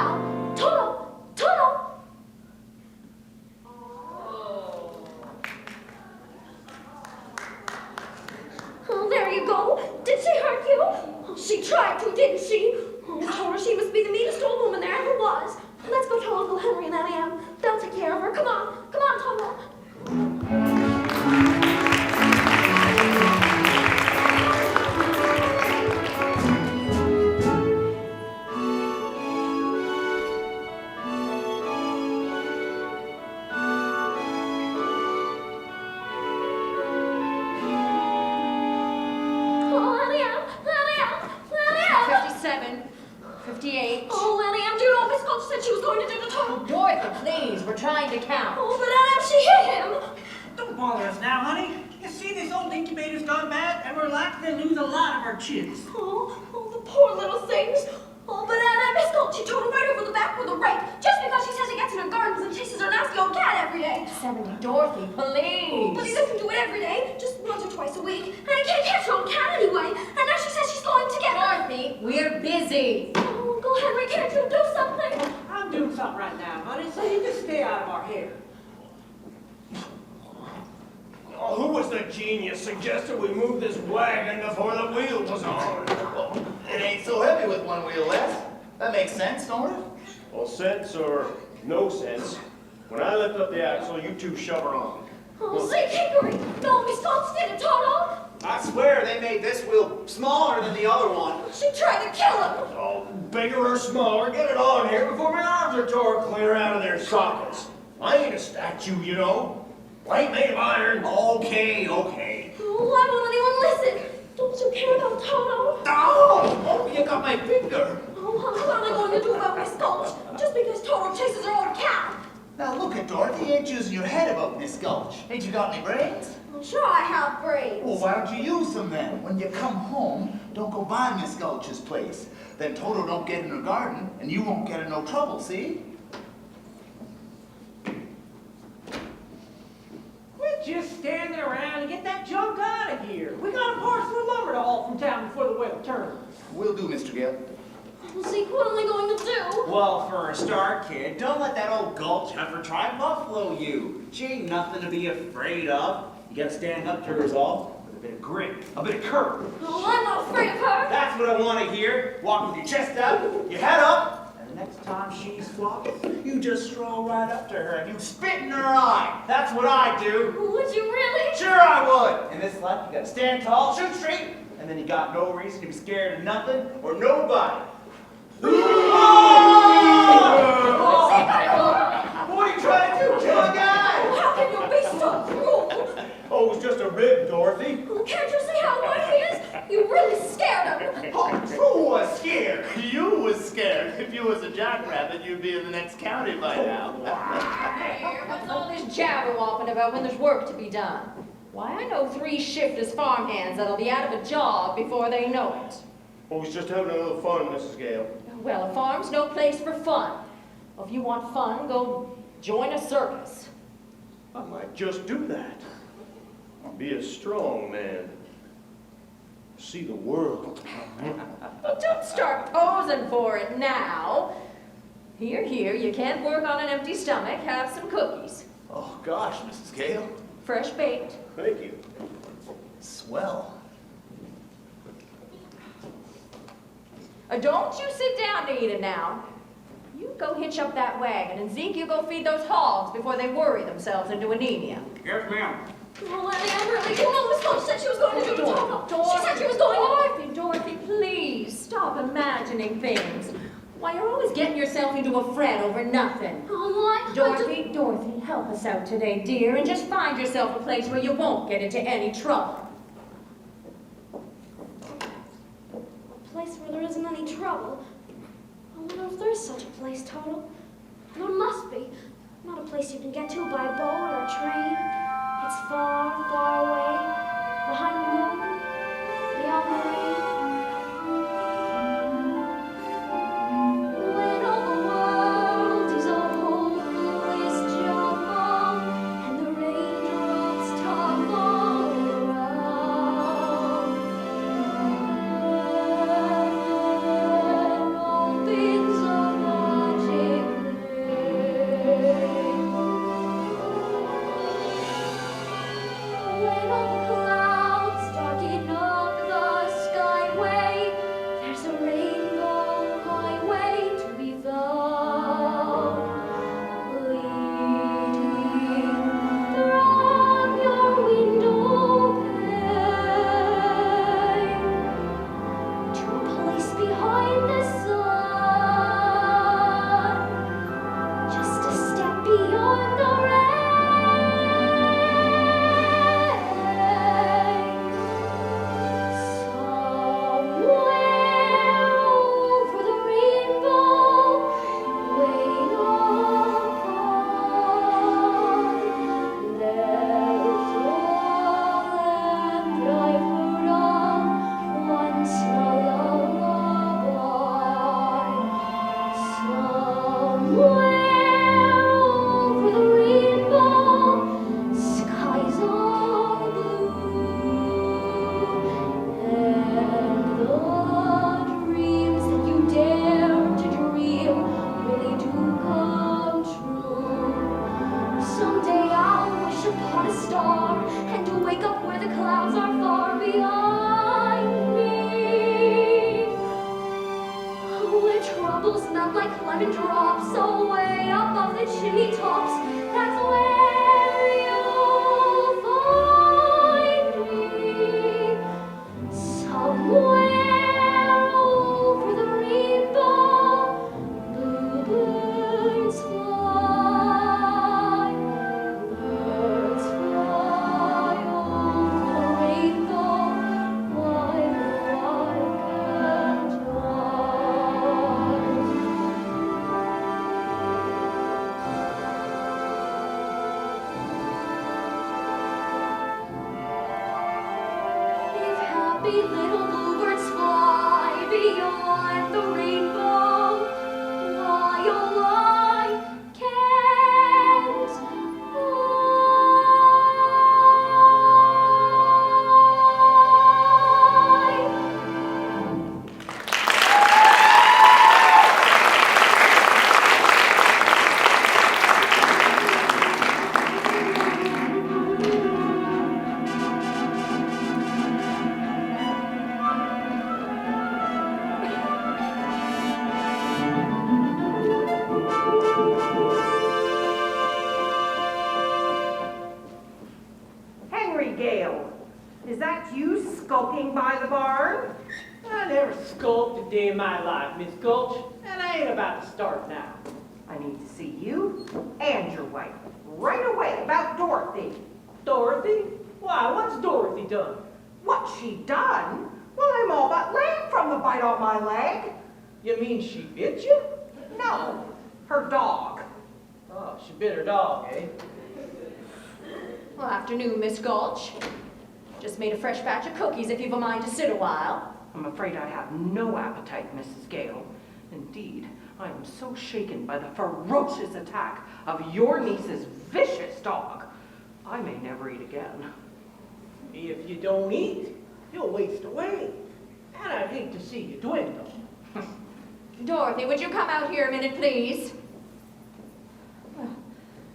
pal. Toto! Toto! Oh, there you go. Did she hurt you? Oh, she tried to, didn't she? Oh, Toto, she must be the meanest old woman there ever was. Let's go tell Uncle Henry and Aunt Anne. They'll take care of her. Come on. Come on, Toto. Oh, Aunt Anne. Aunt Anne. Aunt Anne. 57, 58. Oh, Aunt Anne, do you know Miss Gulch said she was going to do the total? Dorothy, please, we're trying to count. Oh, but Aunt Anne, she hit him. Don't bother us now, honey. You see, this old incubator's gone bad, and we're likely to lose a lot of our chicks. Oh, the poor little things. Oh, but Aunt Anne, Miss Gulch, she told her right over the back with a rake, just because she says he gets in her gardens and chases her nasty old cat every day. 70, Dorothy, please. But he doesn't do it every day, just once or twice a week. And he can't catch her own cat anyway. And now she says she's going to get her. Dorothy, we're busy. Oh, Uncle Henry, can't you do something? I'm doing something right now, honey, so you can stay out of our hair. Oh, who was the genius suggested we move this wagon before the wheel was on? Well, it ain't so heavy with one wheel less. That makes sense, don't it? Well, sense or no sense, when I lift up the axle, you two shove her on. Oh, Zeke Hickory! No, Miss Gulch did it, Toto! I swear they made this wheel smaller than the other one. She tried to kill him! Oh, bigger or smaller, get it on here before my arms are tore clear out of their sockets. I ain't a statue, you know. I ain't made of iron. Okay. Oh, why won't anyone listen? Don't you care about Toto? Oh, you got my finger. Oh, what am I going to do about Miss Gulch? Just because Toto chases her old cat? Now look at Dorothy, you ain't using your head about Miss Gulch. Ain't you got any brains? Well, sure I have brains. Well, why don't you use them then? When you come home, don't go by Miss Gulch's place. Then Toto don't get in her garden, and you won't get in no trouble, see? We're just standing around and get that junk out of here. We got a parcel of lumber to haul from town before the weather turns. Will do, Mr. Gale. Oh, Zeke, what am I going to do? Well, for a start, kid, don't let that old gulch heifer try buffalo you. She ain't nothing to be afraid of. You gotta stand up to her is all, with a bit of grit, a bit of courage. Oh, I'm not afraid of her. That's what I want to hear. Walk with your chest out, your head up, and the next time she's flopping, you just stroll right up to her and you spit in her eye. That's what I do. Would you really? Sure I would. In this life, you gotta stand tall, shoot straight, and then you got no reason to be scared of nothing or nobody. What are you trying to do? Kill a guy? How can you be so cruel? Oh, it was just a rib, Dorothy. Oh, can't you see how white he is? You really scared him. Oh, who was scared? You was scared. If you was a jackrabbit, you'd be in the next county by now. Hey, what's all this jabber-wopping about when there's work to be done? Why, I know 3 shiftless farmhands that'll be out of a job before they know it. Oh, we was just having a little fun, Mrs. Gale. Well, a farm's no place for fun. Well, if you want fun, go join a circus. I might just do that. I'll be a strong man. See the world. Well, don't start posing for it now. Here, you can't work on an empty stomach. Have some cookies. Oh, gosh, Mrs. Gale. Fresh baked. Thank you. Swell. Don't you sit down to eat it now. You go hitch up that wagon, and Zeke, you go feed those hogs before they worry themselves into anemia. Yes, ma'am. Oh, Annie, really, you know Miss Gulch said she was going to do the total. She said she was going to... Dorothy, please, stop imagining things. Why, you're always getting yourself into a fret over nothing. Oh, Dorothy, help us out today, dear, and just find yourself a place where you won't get into any trouble. A place where there isn't any trouble. I wonder if there's such a place, Toto. There must be. Not a place you can get to by boat or a train. It's far, far away, behind the moon, beyond the rain. When all the world is a hopeless jumble, and the raindrops tumble around, when all things are heaven drops away above the chimney tops. That's where you'll find me. Somewhere over the rainbow, bluebirds fly. Birds fly over the rainbow, while I can If happy little bluebirds fly beyond the rainbow, why, oh, why can't Henry Gale, is that you skulking by the barn? I never skulked a day in my life, Miss Gulch, and I ain't about to start now. I need to see you and your wife right away about Dorothy. Dorothy? Why, what's Dorothy done? What's she done? Well, I'm all but lame from the bite on my leg. You mean she bit you? No, her dog. Oh, she bit her dog, eh? Well, afternoon, Miss Gulch. Just made a fresh batch of cookies if you've a mind to sit a while. I'm afraid I have no appetite, Mrs. Gale. Indeed, I am so shaken by the ferocious attack of your niece's vicious dog, I may never eat again. If you don't eat, you'll waste away. And I'd hate to see you dwindle. Dorothy, would you come out here a minute, please? Well,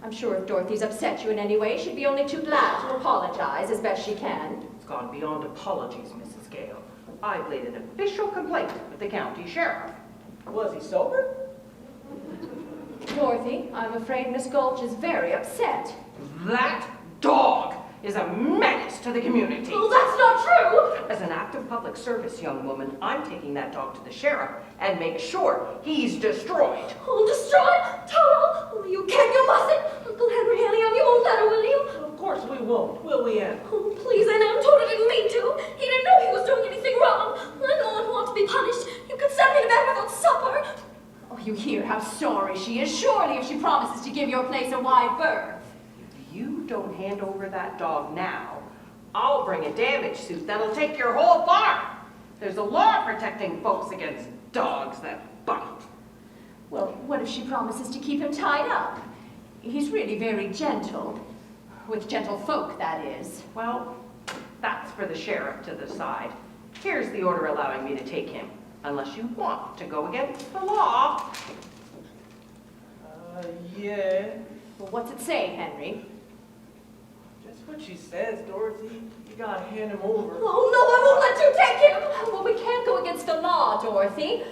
I'm sure if Dorothy's upset you in any way, she'd be only too glad to apologize as best she can. It's gone beyond apologies, Mrs. Gale. I've laid an official complaint with the county sheriff. Was he sober? Dorothy, I'm afraid Miss Gulch is very upset. That dog is a menace to the community. Oh, that's not true! As an act of public service, young woman, I'm taking that dog to the sheriff and make sure he's destroyed. Oh, destroy! Total! Oh, you can, you mustn't! Uncle Henry, honey, you won't let her, will you? Of course we won't, will we, Anne? Oh, please, Anna, Total didn't mean to. He didn't know he was doing anything wrong. I'm the one who ought to be punished. You could send me to bed without supper. Oh, you hear how sorry she is. Surely if she promises to give your place a wide berth. If you don't hand over that dog now, I'll bring a damage suit that'll take your whole farm. There's a law protecting folks against dogs that bite. Well, what if she promises to keep him tied up? He's really very gentle. With gentle folk, that is. Well, that's for the sheriff to decide. Here's the order allowing me to take him, unless you want to go against the law. Yeah. Well, what's it say, Henry? Just what she says, Dorothy. You gotta hand him over. Oh, no, I won't let you take him. Well, we can't go against the law, Dorothy.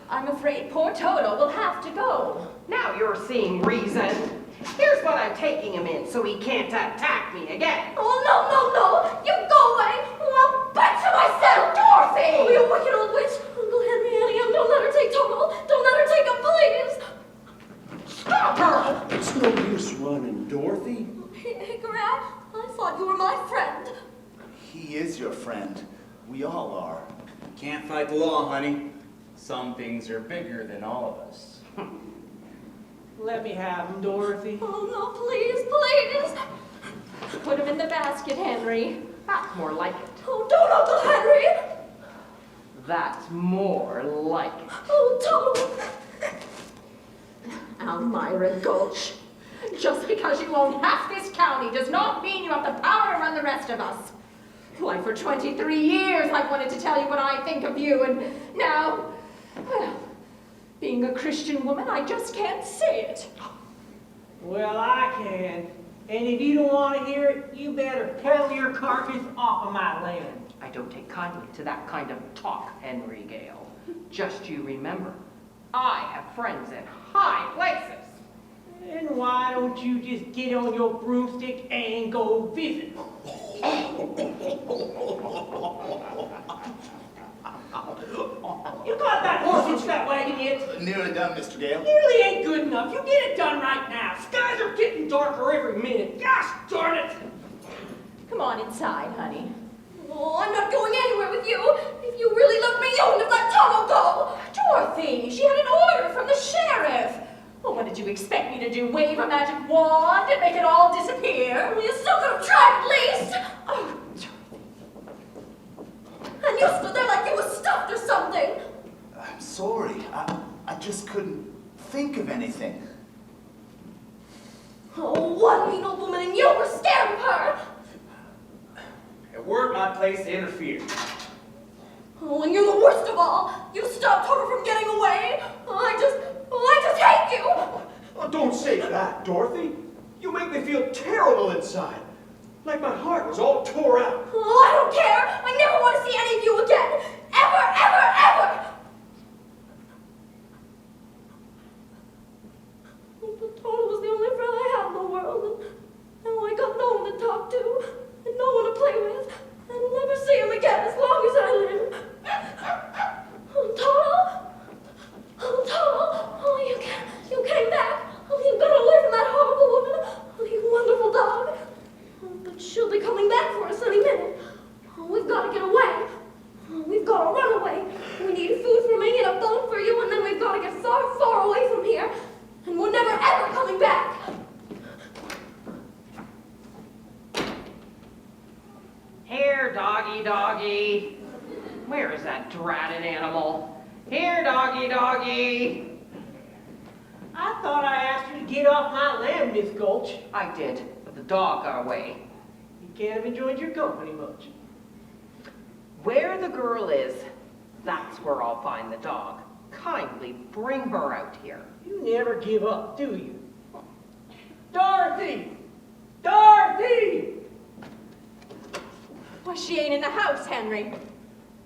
I'm afraid poor Toto will have to go. Now you're seeing reason. Here's what I'm taking him in so he can't attack me again. Oh, no, no, no. You go away. Oh, I'll bet you myself. Dorothy! Oh, you wicked old witch. Uncle Henry, Annie, don't let her take Toto. Don't let her take him, please. Stop her! It's no use running, Dorothy. Hey, Grab, I thought you were my friend. He is your friend. We all are. Can't fight the law, honey. Some things are bigger than all of us. Let me have him, Dorothy. Oh, no, please, please. Put him in the basket, Henry. That's more like it. Oh, don't, Uncle Henry. That's more like it. Oh, Toto. Elmira Gulch. Just because you own half this county does not mean you have the power to run the rest of us. Why, for 23 years I've wanted to tell you what I think of you, and now, well, being a Christian woman, I just can't say it. Well, I can. And if you don't want to hear it, you better pedal your carcass off of my land. I don't take kindly to that kind of talk, Henry Gale. Just you remember, I have friends in high places. And why don't you just get on your broomstick and go visit? You got that horse into that wagon yet? Nearly done, Mr. Gale. Nearly ain't good enough. You get it done right now. Skies are getting darker every minute. Gosh darn it! Come on inside, honey. Oh, I'm not going anywhere with you. If you really love me, you wouldn't have let Tomo go. Dorothy, she had an order from the sheriff. Well, what did you expect me to do? Wave a magic wand and make it all disappear? Well, you still could have tried at least. Oh, And you stood there like you were stuffed or something. I'm sorry. I just couldn't think of anything. Oh, one mean old woman and you were scared of her. It weren't my place to interfere. Oh, and you're the worst of all. You stopped her from getting away. I just hate you. Oh, don't say that, Dorothy. You make me feel terrible inside. Like my heart was all tore out. Oh, I don't care. I never want to see any of you again. Ever, ever, ever. But Toto was the only friend I had in the world, and now I got no one to talk to, and no one to play with, and I'll never see him again as long as I live. Oh, Toto? Oh, Toto? Oh, you came back. Oh, you got away from that horrible woman. Oh, you wonderful dog. Oh, but she'll be coming back for us any minute. Oh, we've got to get away. Oh, we've got to run away. We need food for me and a boat for you, and then we've got to get far, far away from here. And we're never, ever coming back. Here, doggy, doggy. Where is that dratted animal? Here, doggy, doggy. I thought I asked you to get off my land, Miss Gulch. I did, but the dog got away. You can't have enjoyed your company much. Where the girl is, that's where I'll find the dog. Kindly bring her out here. You never give up, do you? Dorothy! Dorothy! why, she ain't in the house, Henry.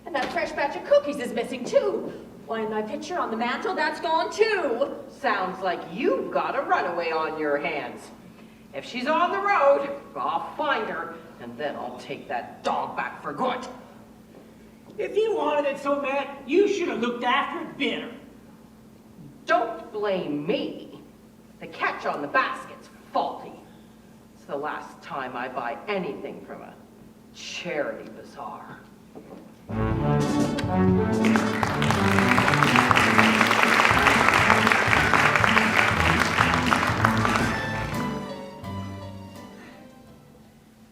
And that fresh batch of cookies is missing, too. Why, and my picture on the mantle, that's gone, too. Sounds like you've got a runaway on your hands. If she's on the road, I'll find her, and then I'll take that dog back for good. If you wanted it so bad, you should have looked after it better. Don't blame me. The catch on the basket's faulty. It's the last time I buy anything from a charity bazaar.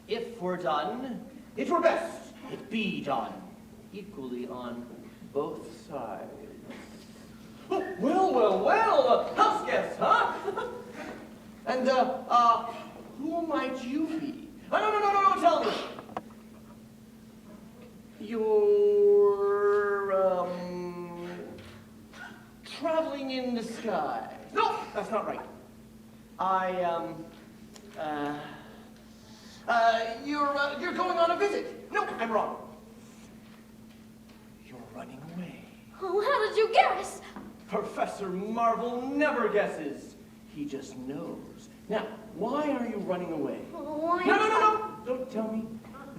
If we're done, it were best it be done, equally on both sides. Oh, well, house guests, huh? And, who might you be? No, tell me. You're, traveling in disguise. No, that's not right. You're going on a visit. No, I'm wrong. You're running away. Oh, how did you guess? Professor Marvel never guesses. He just knows. Now, why are you running away? Oh, No. Don't tell me.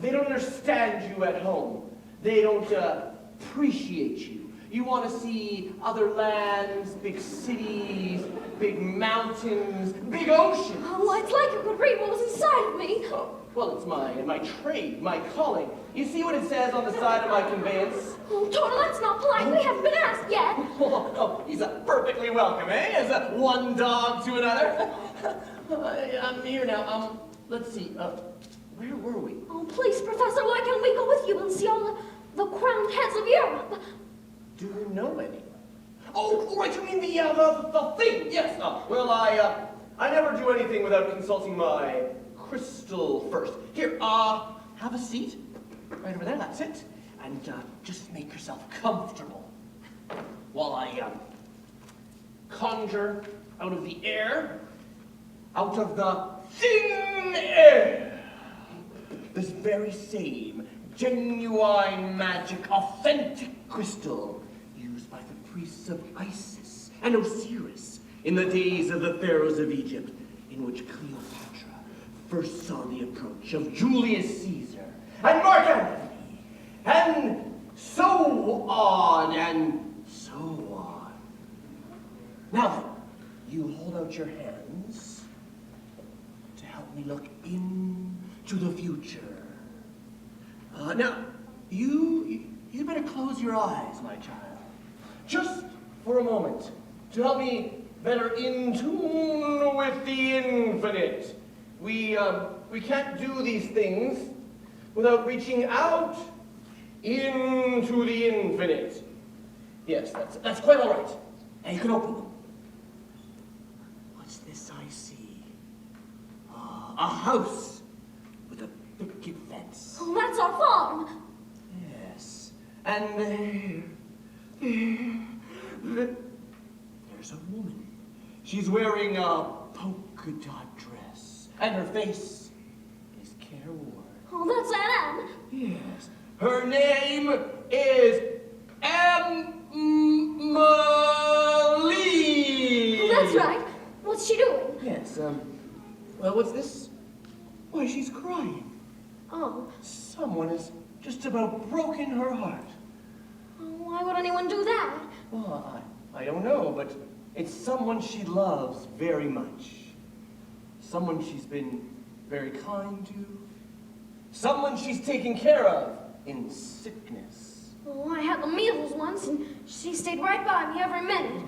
They don't understand you at home. They don't appreciate you. You want to see other lands, big cities, big mountains, big oceans. Oh, it's like you could read what was inside of me. Oh, well, it's my trade, my calling. You see what it says on the side of my conveyance? Oh, Toto, that's not polite. We haven't been asked yet. Oh, he's perfectly welcome, eh? As one dog to another. I'm here now. Let's see. Where were we? Oh, please, Professor, why can't we go with you and see all the crowned heads of Europe? Do you know any? Oh, right, you mean the thing? Yes. Well, I never do anything without consulting my crystal first. Here, have a seat. Right over there, that's it. And just make yourself comfortable while I conjure out of the air, out of the thin air, this very same genuine magic, authentic crystal used by the priests of Isis and Osiris in the days of the pharaohs of Egypt, in which Cleopatra first saw the approach of Julius Caesar and Mark Antony, and so on and so on. Now then, you hold out your hands to help me look into the future. Now, you better close your eyes, my child, just for a moment, to help me better in tune with the infinite. We can't do these things without reaching out into the infinite. Yes, that's quite all right. And you can open them. What's this I see? A house with a picket fence. Oh, that's our farm. Yes, and there's a woman. She's wearing a polka dot dress, and her face is careworn. Oh, that's Aunt Em. Yes, her name is Emily. Oh, that's right. What's she doing? Yes, well, what's this? Why, she's crying. Oh. Someone has just about broken her heart. Why would anyone do that? Well, I don't know, but it's someone she loves very much. Someone she's been very kind to. Someone she's taken care of in sickness. Oh, I had the measles once, and she stayed right by me every minute.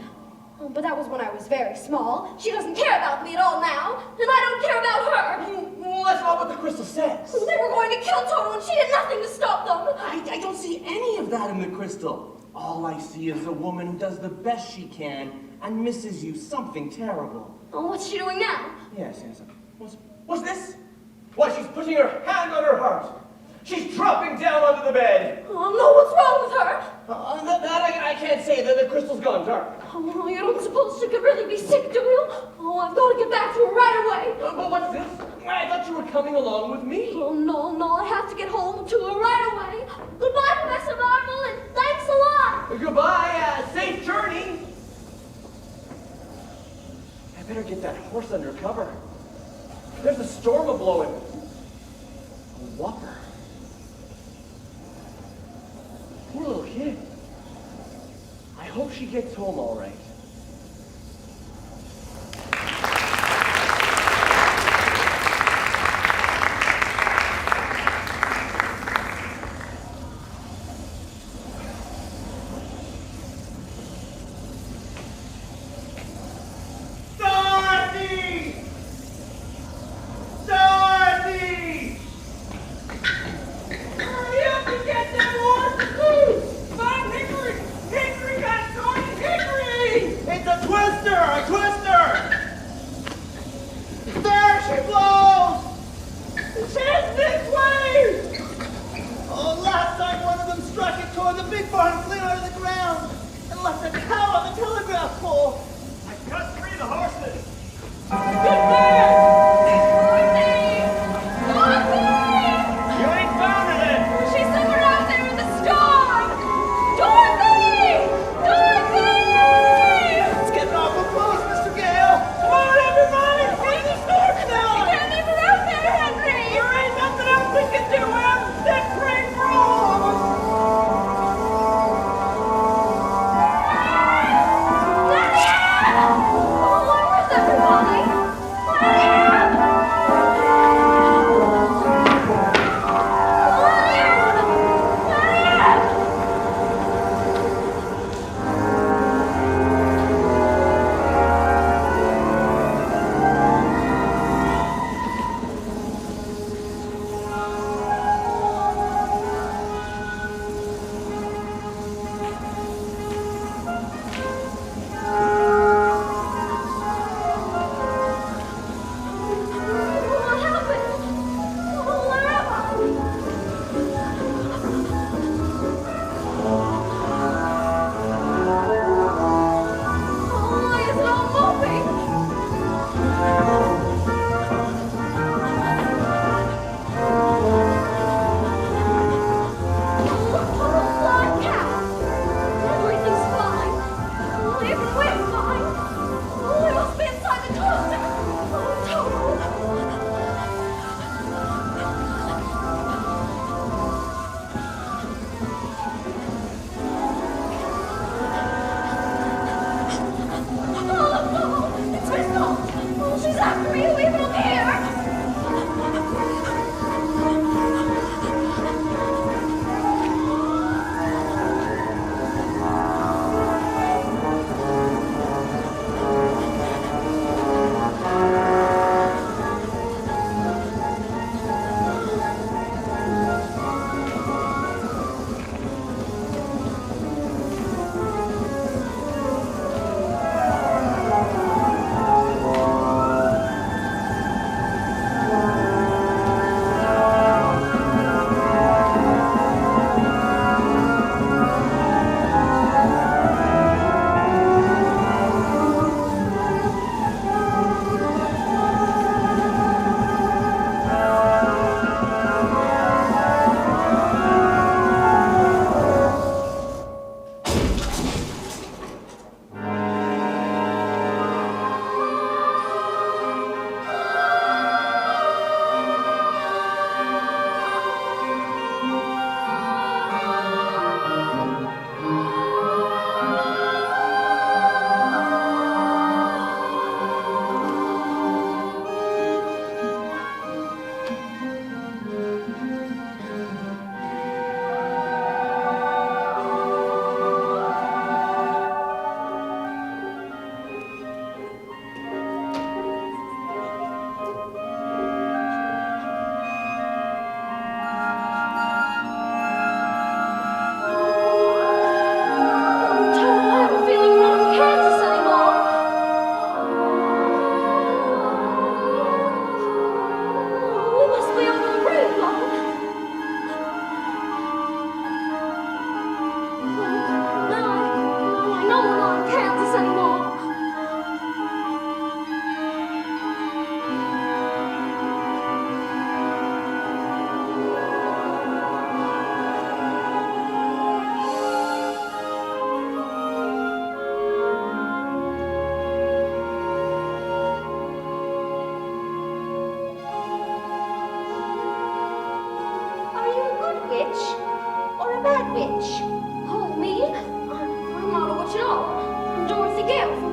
Oh, but that was when I was very small. She doesn't care about me at all now, and I don't care about her. Well, that's not what the crystal says. They were going to kill Toto, and she did nothing to stop them. I don't see any of that in the crystal. All I see is a woman who does the best she can and misses you something terrible. Oh, what's she doing now? Yes. What's this? Why, she's putting her hand on her heart. She's dropping down onto the bed. Oh, no, what's wrong with her? That I can't say. The crystal's gone dark. Oh, you don't suppose she could really be sick, do you? Oh, I've got to get back to her right away. But what's this? I thought you were coming along with me. Oh, no, I have to get home to her right away. Goodbye, Professor Marvel, and thanks a lot. Goodbye, safe journey. I better get that horse under cover. There's a storm a-blowing. A whopper. Poor little kid. I hope she gets home all right. Daddy!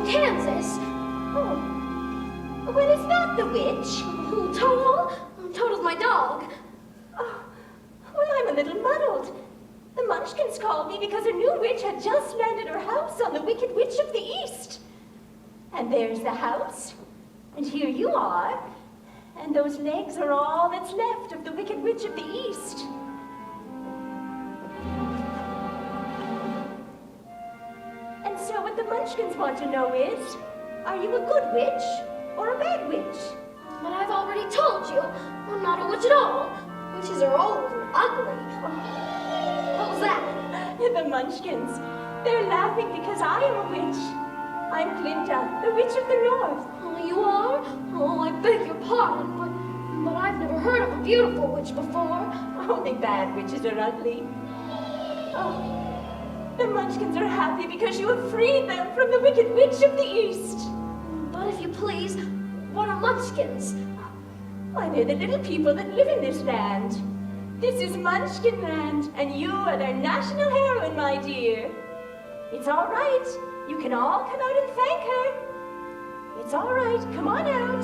Kansas. Oh, well, is that the witch? Who, Total? Total's my dog. Oh, well, I'm a little muddled. The Munchkins called me because a new witch had just landed her house on the Wicked Witch of the East. And there's the house, and here you are, and those legs are all that's left of the Wicked Witch of the East. And so what the Munchkins want to know is, are you a good witch or a bad witch? But I've already told you, I'm not a witch at all. Witches are old and ugly. What was that? The Munchkins, they're laughing because I am a witch. I'm Glinda, the Witch of the North. Oh, you are? Oh, I beg your pardon, but I've never heard of a beautiful witch before. Only bad witches are ugly. Oh, the Munchkins are happy because you have freed them from the Wicked Witch of the East. But if you please, what are Munchkins? Why, they're the little people that live in this land. This is Munchkin land, and you are their national heroine, my dear. It's all right. You can all come out and thank her. It's all right. Come on out.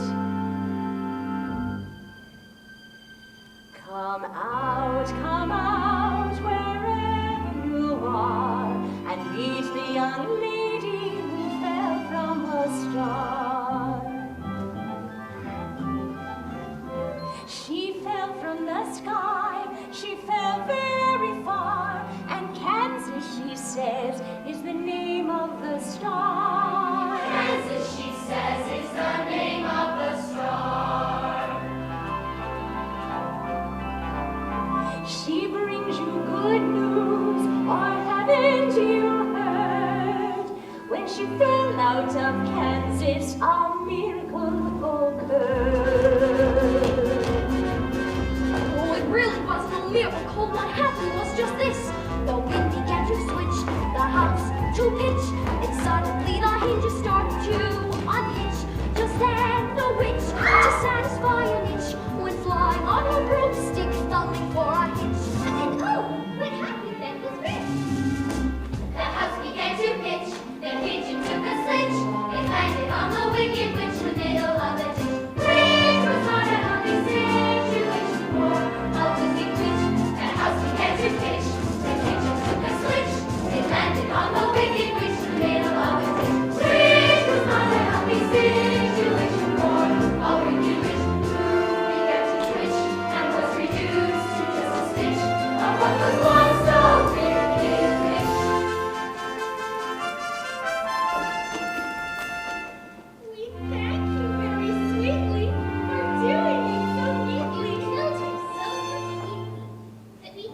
Come out, wherever you are, and meet the young lady who fell from a star. She fell from the sky, she fell very far, and Kansas, she says, is the name of the star. Kansas, she says, is the name of the star. She brings you good news, or haven't you heard? When she fell out of Kansas, a miracle occurred. Oh, it really was no miracle. What happened was just this. The wind began to switch, the house to pitch, and suddenly the hinges started to unhitch. Just then the witch, to satisfy an itch, went flying on her broomstick, thumbing for a hitch. And oh, what happened then was this. The house began to pitch, the pigeon took a switch. It landed on the Wicked Witch in the middle of the ditch. Which was not a happy situation for a wicked witch. The house began to pitch, the pigeon took a switch. It landed on the Wicked Witch in the middle of the ditch. Which was not a happy situation for a wicked witch who began to twitch and was reduced to just a stitch of what was once so wicked witch. We thank you very sweetly for doing it so neatly. You killed her so completely that we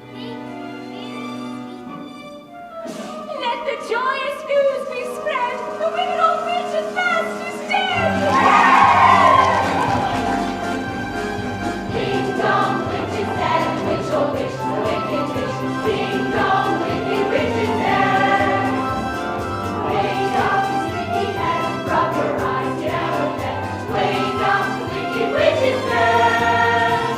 think Let the joyous news be spread. The wicked old witch at last is dead. Ding dong, witch is dead, witch oh witch, the wicked witch. Ding dong, wicked witch is dead. Wake up, you sleepy head, rub your eyes, get out of bed. Wake up, the wicked witch is dead.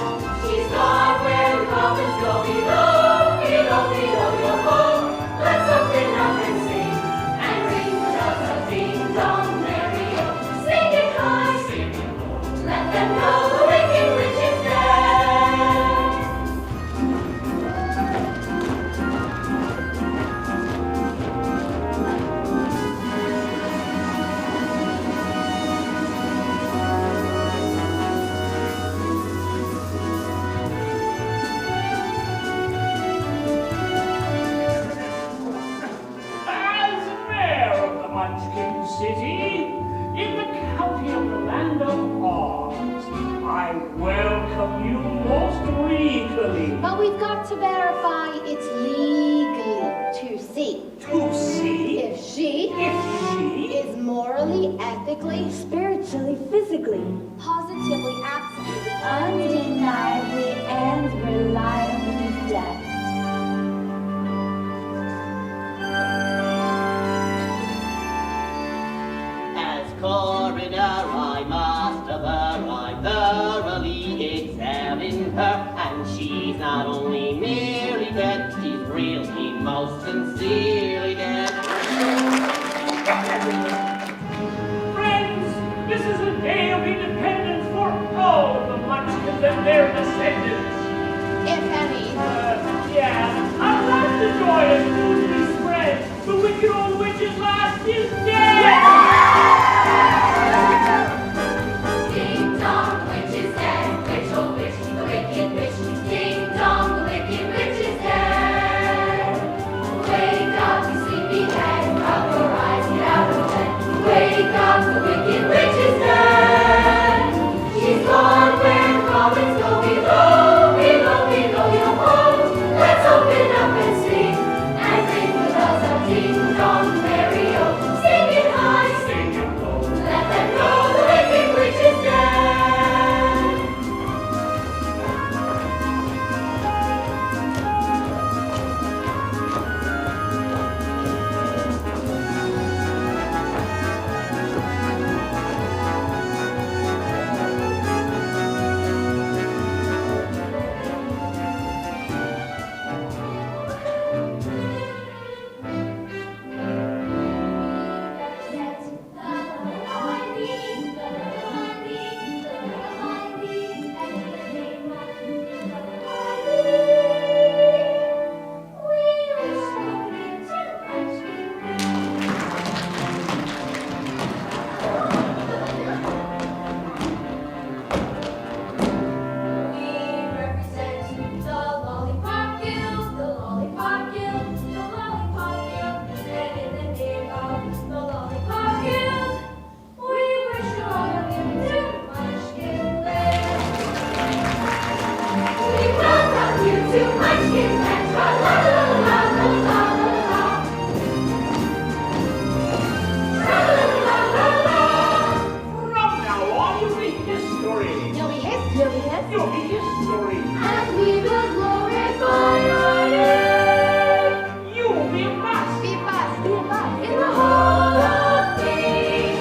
She's gone where the coffins go below, below, below, below. Let something up and sing, and ring the bells of ding dong merry-o. Sing it high, sing it low. Let them know the wicked witch is dead. As mayor of the Munchkin City, in the county of the Land of Oz, I welcome you most regally. But we've got to verify it's legally to see To see if she if she is morally, ethically, spiritually, physically, Positively, absolutely. undeniably, and reliably dead. As coroner, I must aver I thoroughly examined her, and she's not only merely dead, she's really most sincerely dead. their descendants. If any. Yeah, unless the joyous news be spread, the wicked old witch's last is dead! Ding dong, the witch is dead. Witch, oh witch, the wicked witch. Ding dong, the wicked witch is dead. Wake up, you sleepy head. Rub your eyes, get out of bed. Wake up, the wicked witch is dead. She's gone where goblins go below, below, below your home. Let's open up and sing and ring the bells of ding dong, merry-o. Sing it high, Sing it low. let them know the wicked witch is dead. From now on, you'll be history. You'll be his, you'll be his. You'll be history. And we will glorify your name You will be a master. Be fast, be a fast. in the hall of kings.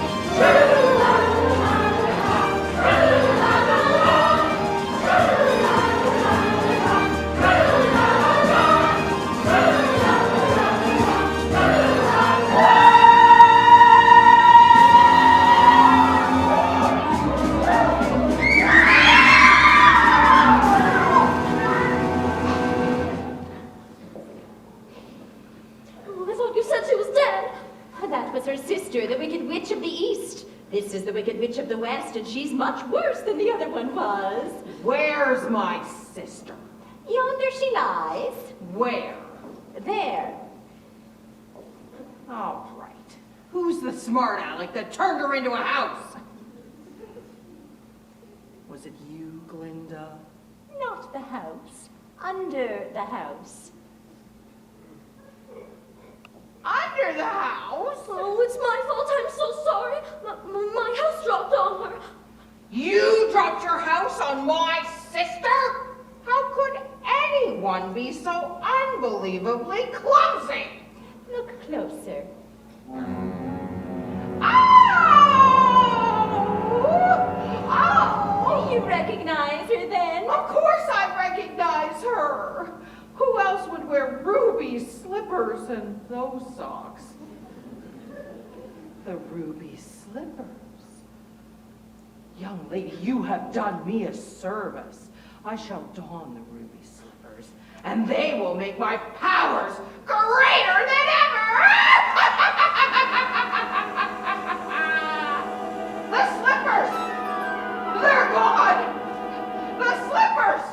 Oh, I thought you said she was dead. That was her sister, the Wicked Witch of the East. This is the Wicked Witch of the West, and she's much worse than the other one was. Where's my sister? Yonder she lies. Where? There. All right. Who's the smart aleck that turned her into a house? Was it you, Glinda? Not the house. Under the house. Under the house? Oh, it's my fault. I'm so sorry. My house dropped on her. You dropped your house on my sister? How could anyone be so unbelievably clumsy? Look closer. Oh! You recognize her then? Of course I recognize her. Who else would wear ruby slippers and those socks? The ruby slippers. Young lady, you have done me a service. I shall don the ruby slippers, and they will make my powers greater than ever! The slippers! They're gone! The slippers!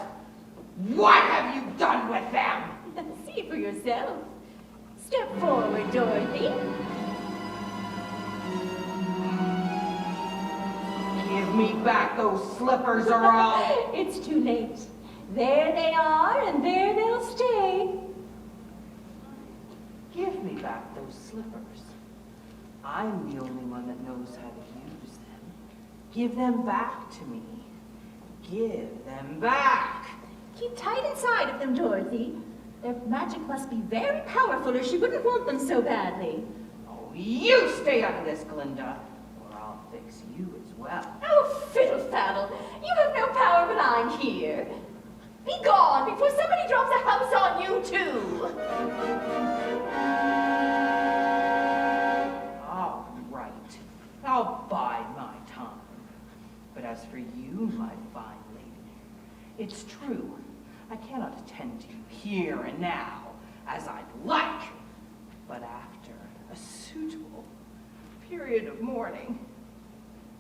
What have you done with them? See for yourself. Step forward, Dorothy. Give me back those slippers or I'll... It's too late. There they are, and there they'll stay. Give me back those slippers. I'm the only one that knows how to use them. Give them back to me. Give them back. Keep tight inside of them, Dorothy. Their magic must be very powerful, or she wouldn't want them so badly. Oh, you stay out of this, Glinda, or I'll fix you as well. Oh, fiddle-faddle. You have no power, but I'm here. Be gone before somebody drops a house on you, too. All right. I'll bide my time. But as for you, my fine lady, here and now, as I'd like. But after a suitable period of mourning,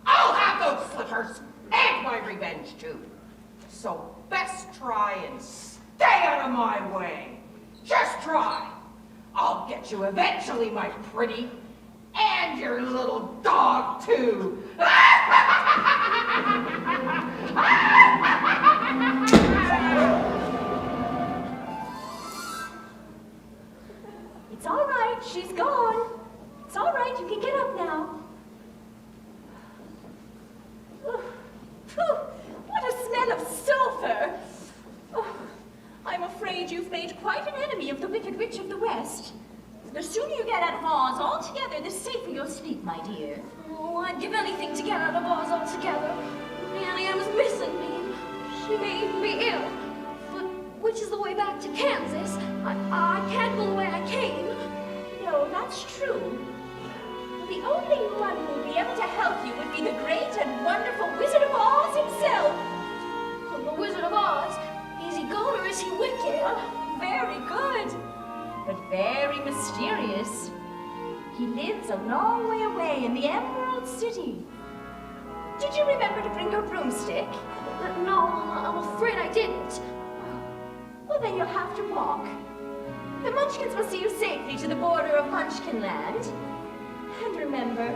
I'll have those slippers and my revenge too. So best try and stay out of my way. Just try. I'll get you eventually, my pretty. And your little dog, too. It's all right, she's gone. It's all right, you can get up now. What a smell of sulfur! Oh, I'm afraid you've made quite an enemy of the Wicked Witch of the West. The sooner you get out of Oz altogether, the safer you'll sleep, my dear. Oh, I'd give anything to get out of Oz altogether. Nanny Ann's missing me. She may even be ill. But which is the way back to Kansas? I can't go the way I came. No, that's true. The only one who will be able to help you would be the great and wonderful Wizard of Oz himself. The Wizard of Oz? Is he good or is he wicked? Very good, but very mysterious. He lives a long way away in the Emerald City. Did you remember to bring your broomstick? No, I'm afraid I didn't. Well, then you'll have to walk. The Munchkins will see you safely to the border of Munchkin Land. And remember,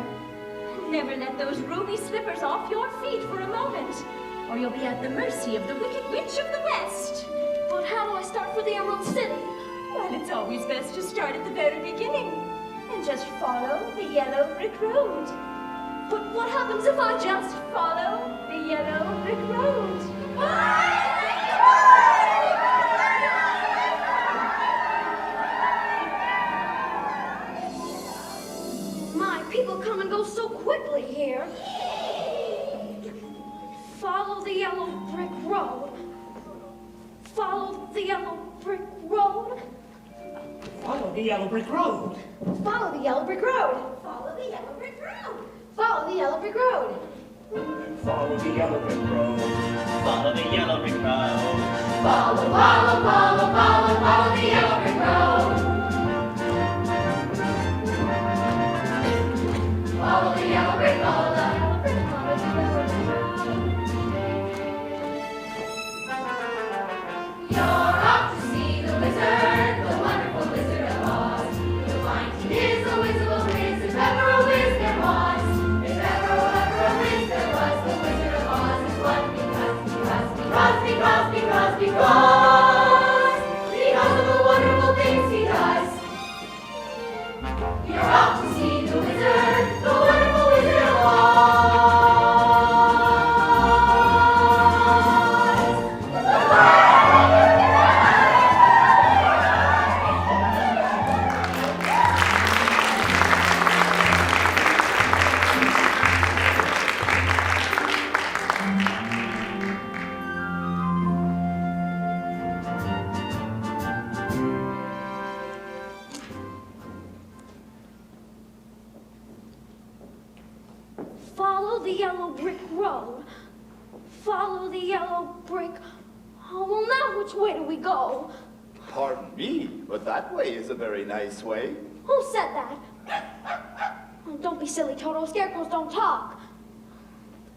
never let those ruby slippers off your feet for a moment, or you'll be at the mercy of the Wicked Witch of the West. But how do I start for the Emerald City? Well, it's always best to start at the very beginning, and just follow the yellow brick road. But what happens if I Just follow the yellow brick road. My people come and go so quickly here. Follow the yellow brick road. Follow the yellow brick road. Follow the yellow brick road. Follow the yellow brick road. Follow the yellow brick road. Follow the yellow brick road. Follow the yellow brick road. Follow the yellow brick road. Follow, follow, follow, follow, follow the yellow brick road. Follow the yellow brick road. You're off to see the wizard, the wonderful Wizard of Oz. You'll find he is a whiz-a-will whiz, if ever a whiz there was. If ever a whiz there was, the Wizard of Oz is one because of the wonderful things he does. You're off to see the wizard, the wonderful Wizard of Oz. Follow the yellow brick road. Follow the yellow brick. Oh, well, now which way do we go? Pardon me, but that way is a very nice way. Who said that? Oh, don't be silly, Toto. Scarecrows don't talk.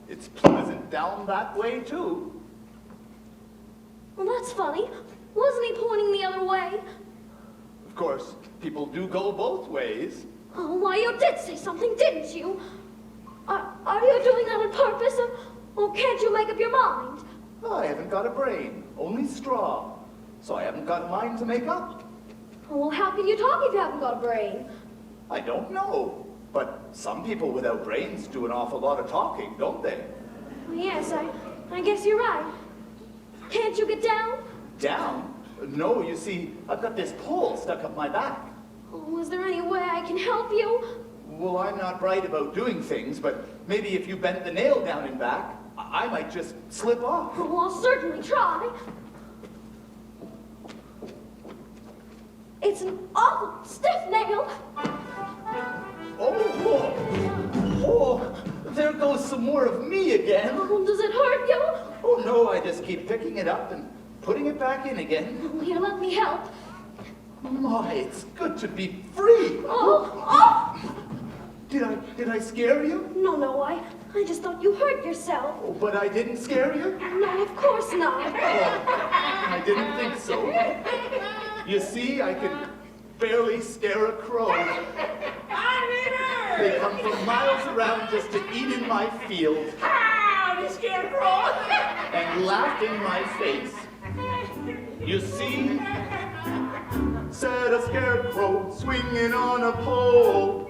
It's pleasant down that way, too. Well, that's funny. Wasn't he pointing the other way? Of course, people do go both ways. Oh, why, you did say something, didn't you? Are you doing that on purpose, or can't you make up your mind? I haven't got a brain, only straw. So I haven't got a mind to make up. Oh, well, how can you talk if you haven't got a brain? I don't know. But some people without brains do an awful lot of talking, don't they? Well, yes, I guess you're right. Can't you get down? Down? No, you see, I've got this pole stuck up my back. Oh, is there any way I can help you? Well, I'm not right about doing things, but maybe if you bent the nail down and back, I might just slip off. Oh, I'll certainly try. It's an awful stiff nail. Oh, there goes some more of me again. Oh, does it hurt you? Oh, no, I just keep picking it up and putting it back in again. Oh, here, let me help. My, it's good to be free. Oh! Did I scare you? No, I just thought you hurt yourself. Oh, but I didn't scare you? No, of course not. Oh, I didn't think so. You see, I can barely scare a crow. They come from miles around just to eat in my field. Howdy, Scarecrow! And laugh in my face. You see, said a scarecrow swinging on a pole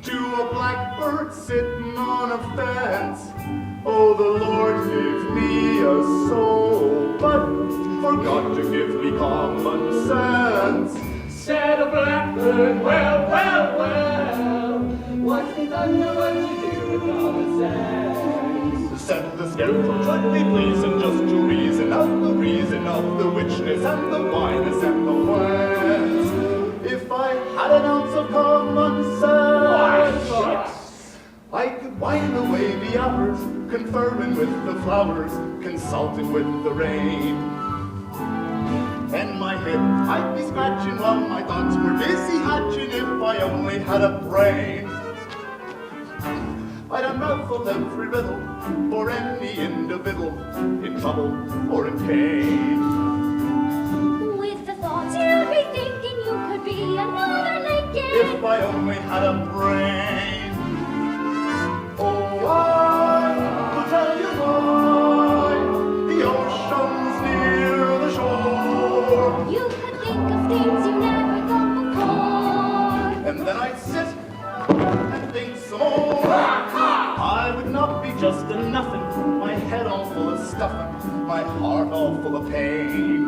to a blackbird sitting on a fence. Oh, the Lord gave me a soul, but forgot to give me common sense. Said a blackbird, well, well, well, what's the thunder what you do with common sense? Said the scarecrow should be pleasing just to reason out the reason of the witchness and the whiness and the whence. If I had an ounce of common sense, I could while away the hours, conferring with the flowers, consulting with the rain. And my head I'd be scratching while my thoughts were busy hatching if I only had a brain. I'd a mouthful of every riddle for any individual in trouble or in pain. With the thoughts you'd be thinking you could be another Lincoln. If I only had a brain. Oh, I will tell you why the ocean's near the shore. You could think of things you never thought before. And then I'd sit and think some more. I would not be just a nothing, my head all full of stuffing, my heart all full of pain.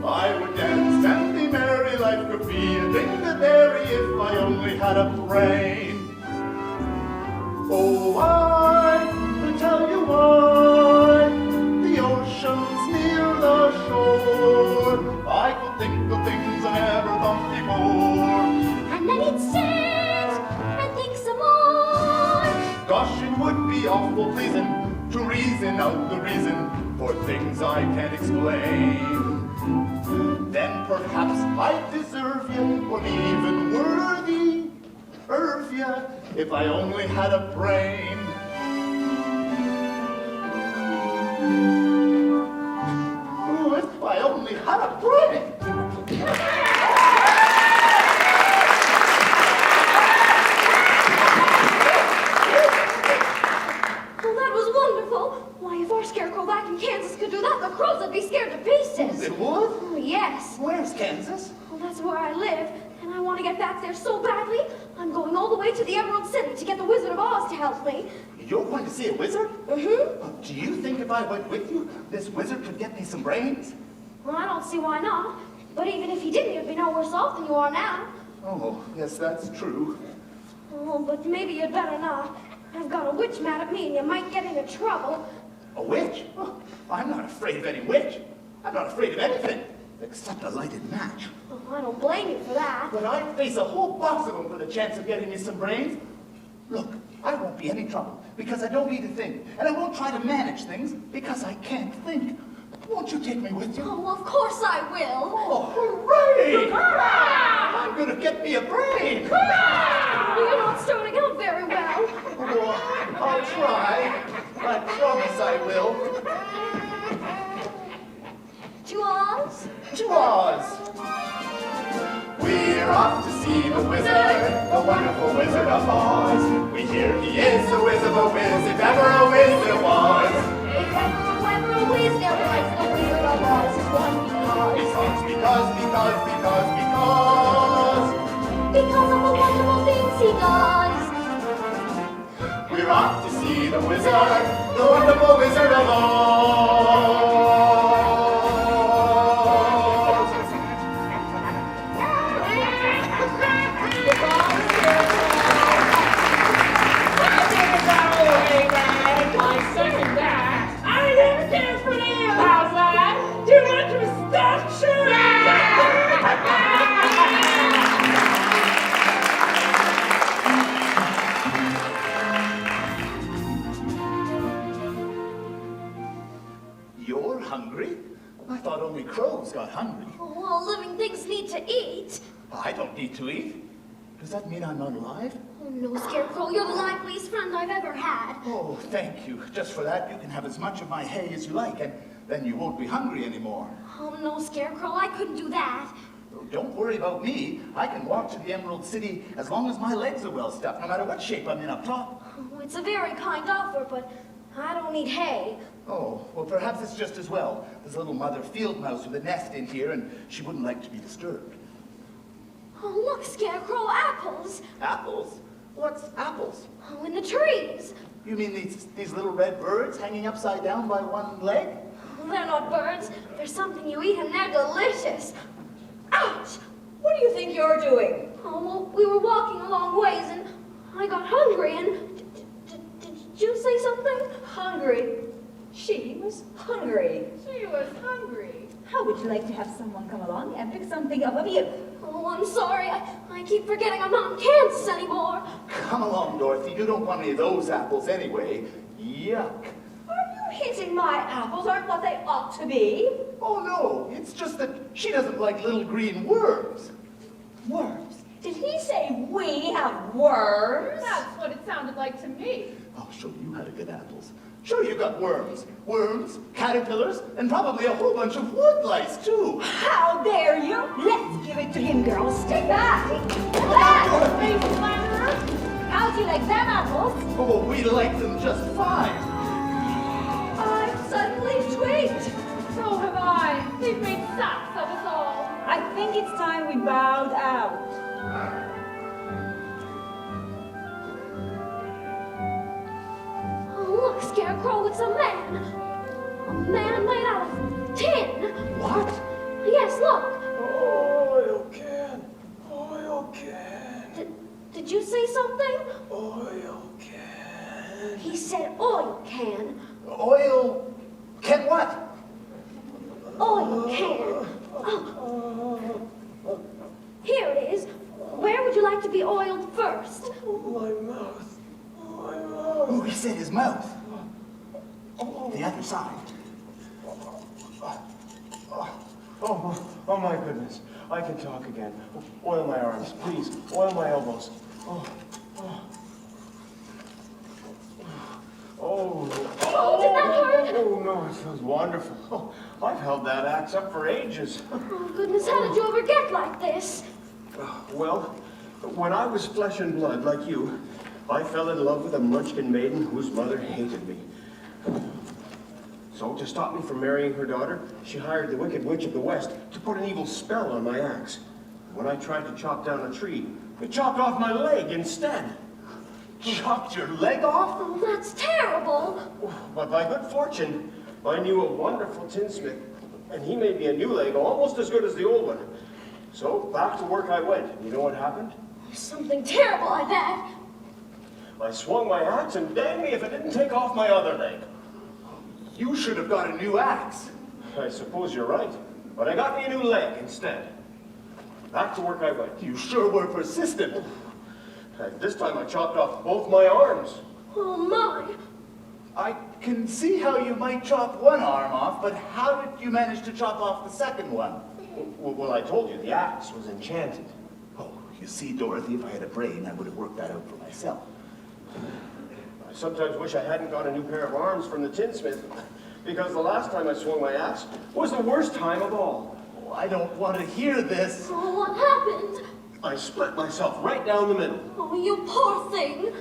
I would dance and be merry, life could be a ding-a-dairy if I only had a brain. Oh, I will tell you why the ocean's near the shore. I could think of things I never thought before. And then he'd sit and think some more. Gosh, it would be awful pleasing to reason out the reason for things I can't explain. Then perhaps I'd deserve you, or be even worthy of you, if I only had a brain. Oh, if I only had a brain. Well, that was wonderful. Why, if our scarecrow back in Kansas could do that, the crows would be scared to pieces. It would? Oh, yes. Where's Kansas? Well, that's where I live, and I want to get back there so badly, I'm going all the way to the Emerald City to get the Wizard of Oz to help me. You're going to see a wizard? Mm-hmm. Do you think if I went with you, this wizard could get me some brains? Well, I don't see why not. But even if he didn't, you'd be no worse off than you are now. Oh, yes, that's true. Oh, but maybe you'd better not. I've got a witch mad at me, and you might get into trouble. A witch? Oh, I'm not afraid of any witch. I'm not afraid of anything, except a lighted match. Oh, I don't blame you for that. But I'd face a whole box of them for the chance of getting me some brains. Look, I won't be any trouble, because I don't need to think. And I won't try to manage things, because I can't think. Won't you take me with you? Oh, of course I will. Oh, hooray! I'm gonna get me a brain! You're not starting out very well. Oh, I'll try. I promise I will. To Oz? To Oz! We're off to see the wizard, the wonderful Wizard of Oz. We hear he is the whiz of a whiz, if ever a whiz there was. If ever a whiz there was, the Wizard of Oz is one because. Because of the wonderful things he does. We're off to see the wizard, the wonderful Wizard of Oz. I second that. I never cared for the alehouse, lad. Too much of a stuffed shirt. crows got hungry. Oh, all living things need to eat. I don't need to eat. Does that mean I'm not alive? Oh, no, Scarecrow, you're the liveliest friend I've ever had. Oh, thank you. Just for that, you can have as much of my hay as you like, and then you won't be hungry anymore. Oh, no, Scarecrow, I couldn't do that. Oh, don't worry about me. I can walk to the Emerald City as long as my legs are well stuffed, no matter what shape I'm in up top. Oh, it's a very kind offer, but I don't need hay. Oh, well, perhaps it's just as well. There's a little mother field mouse with a nest in here, and she wouldn't like to be disturbed. Oh, look, Scarecrow, apples. Apples? What's apples? Oh, in the trees. You mean these little red birds hanging upside down by one leg? Oh, they're not birds. They're something you eat, and they're delicious. Ouch! What do you think you're doing? Oh, well, we were walking a long ways, and I got hungry, and... Did you say something? Hungry. She was hungry. She was hungry. How would you like to have someone come along and pick something up of you? Oh, I'm sorry. I keep forgetting I'm not in Kansas anymore. Come along, Dorothy. You don't want any of those apples anyway. Yuck. Are you hinting my apples aren't what they ought to be? Oh, no. It's just that she doesn't like little green worms. Worms? Did he say we have worms? That's what it sounded like to me. I'll show you how to get apples. Sure, you got worms. Worms, caterpillars, and probably a whole bunch of wood lice, too. How dare you? Let's give it to him, girls. Stay back. Face slanderer. How'd you like them apples? Oh, we like them just fine. I've suddenly twigged. So have I. They've made sacks of us all. I think it's time we bowed out. Oh, look, Scarecrow, it's a man. A man made out of tin. What? Yes, look. Oil can. Oil can. Did you say something? Oil can. He said oil can. Oil... Can what? Oil can. Oh. Here it is. Where would you like to be oiled first? My mouth. My Oh, mouth. he said his mouth. The other side. Oh my goodness. I can talk again. Oil my arms, please. Oil my elbows. Oh, did that hurt? Oh no, it feels wonderful. Oh, I've held that axe up for ages. Oh, goodness, how did you ever get like this? Well, when I was flesh and blood like you, I fell in love with a Munchkin maiden whose mother hated me. So, to stop me from marrying her daughter, she hired the Wicked Witch of the West to put an evil spell on my axe. When I tried to chop down a tree, it chopped off my leg instead. Chopped your leg off? Oh, that's terrible. But by good fortune, I knew a wonderful tinsmith, and he made me a new leg almost as good as the old one. So, back to work I went. You know what happened? Something terrible, I bet. I swung my axe, and dang me if it didn't take off my other leg. You should have got a new axe. I suppose you're right, but I got me a new leg instead. Back to work I went. You sure were persistent. And this time I chopped off both my arms. Oh, my. I can see how you might chop one arm off, but how did you manage to chop off the second one? Well, I told you, the axe was enchanted. Oh, you see, Dorothy, if I had a brain, I would have worked that out for myself. I sometimes wish I hadn't got a new pair of arms from the tinsmith, because the last time I swung my axe was the worst time of all. Oh, I don't want to hear this. Oh, what happened? I split myself right down the middle. Oh, you poor thing.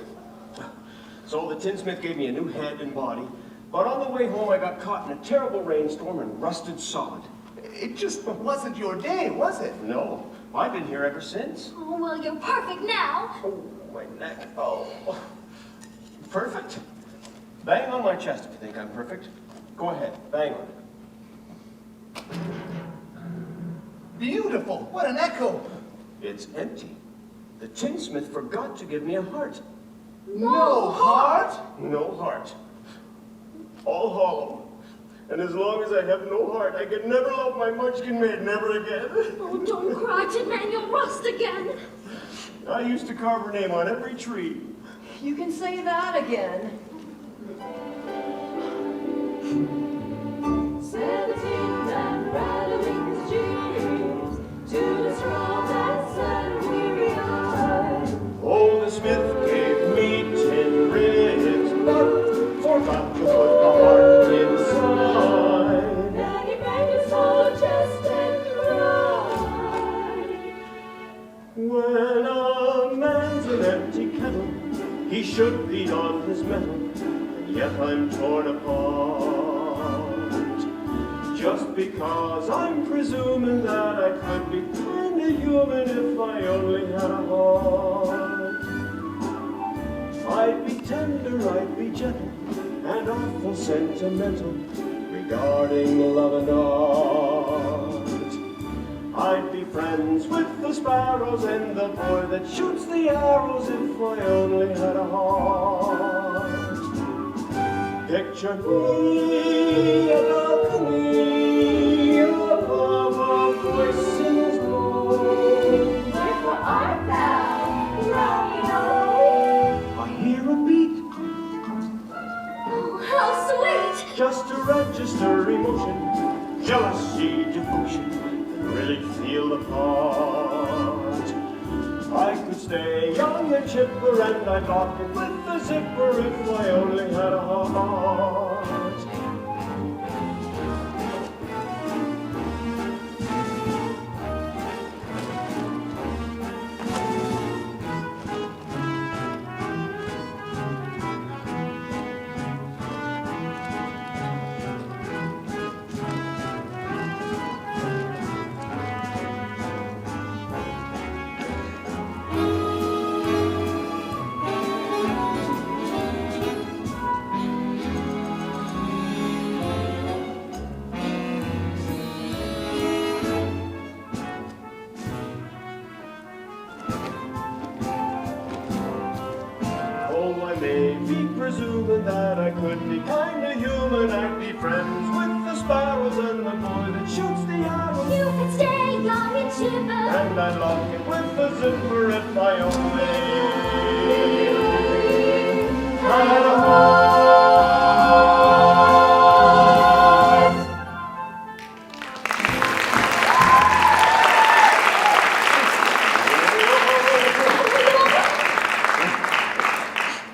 So the tinsmith gave me a new head and body, but on the way home I got caught in a terrible rainstorm and rusted solid. It just wasn't your day, was it? No, I've been here ever since. Oh, well, you're perfect now. Oh, my neck. Oh. Perfect. Bang on my chest if you think I'm perfect. Go ahead, bang on it. Beautiful. What an echo. It's empty. The tinsmith forgot to give me a heart. No heart? No heart. All hollow. And as long as I have no heart, I can never love my Munchkin maid, never again. Oh, don't cry, Tin Man, you'll rust again. I used to carve her name on every tree. You can say that again. 17 and rattling. When a man's an empty kettle, he should be on his mettle, and yet I'm torn apart. Just because I'm presuming that I could be kinda human if I only had a heart. I'd be tender, I'd be gentle, and awful sentimental regarding love and art. I'd be friends with the sparrows and the boy that shoots the arrows if I only had a heart. Picture me a balcony above a voice sings low. Wherefore art thou, Romeo? I hear a beat, Oh, how sweet! just to register emotion, jealousy, devotion, and really feel the part. I could stay young and chipper and I'd lock it with the zipper if I only had a heart. Presuming that I could be kinda human, I'd be friends with the sparrows and the boy that shoots the arrows. You could stay young and chipper, And I'd lock it with the zipper if I only had a heart.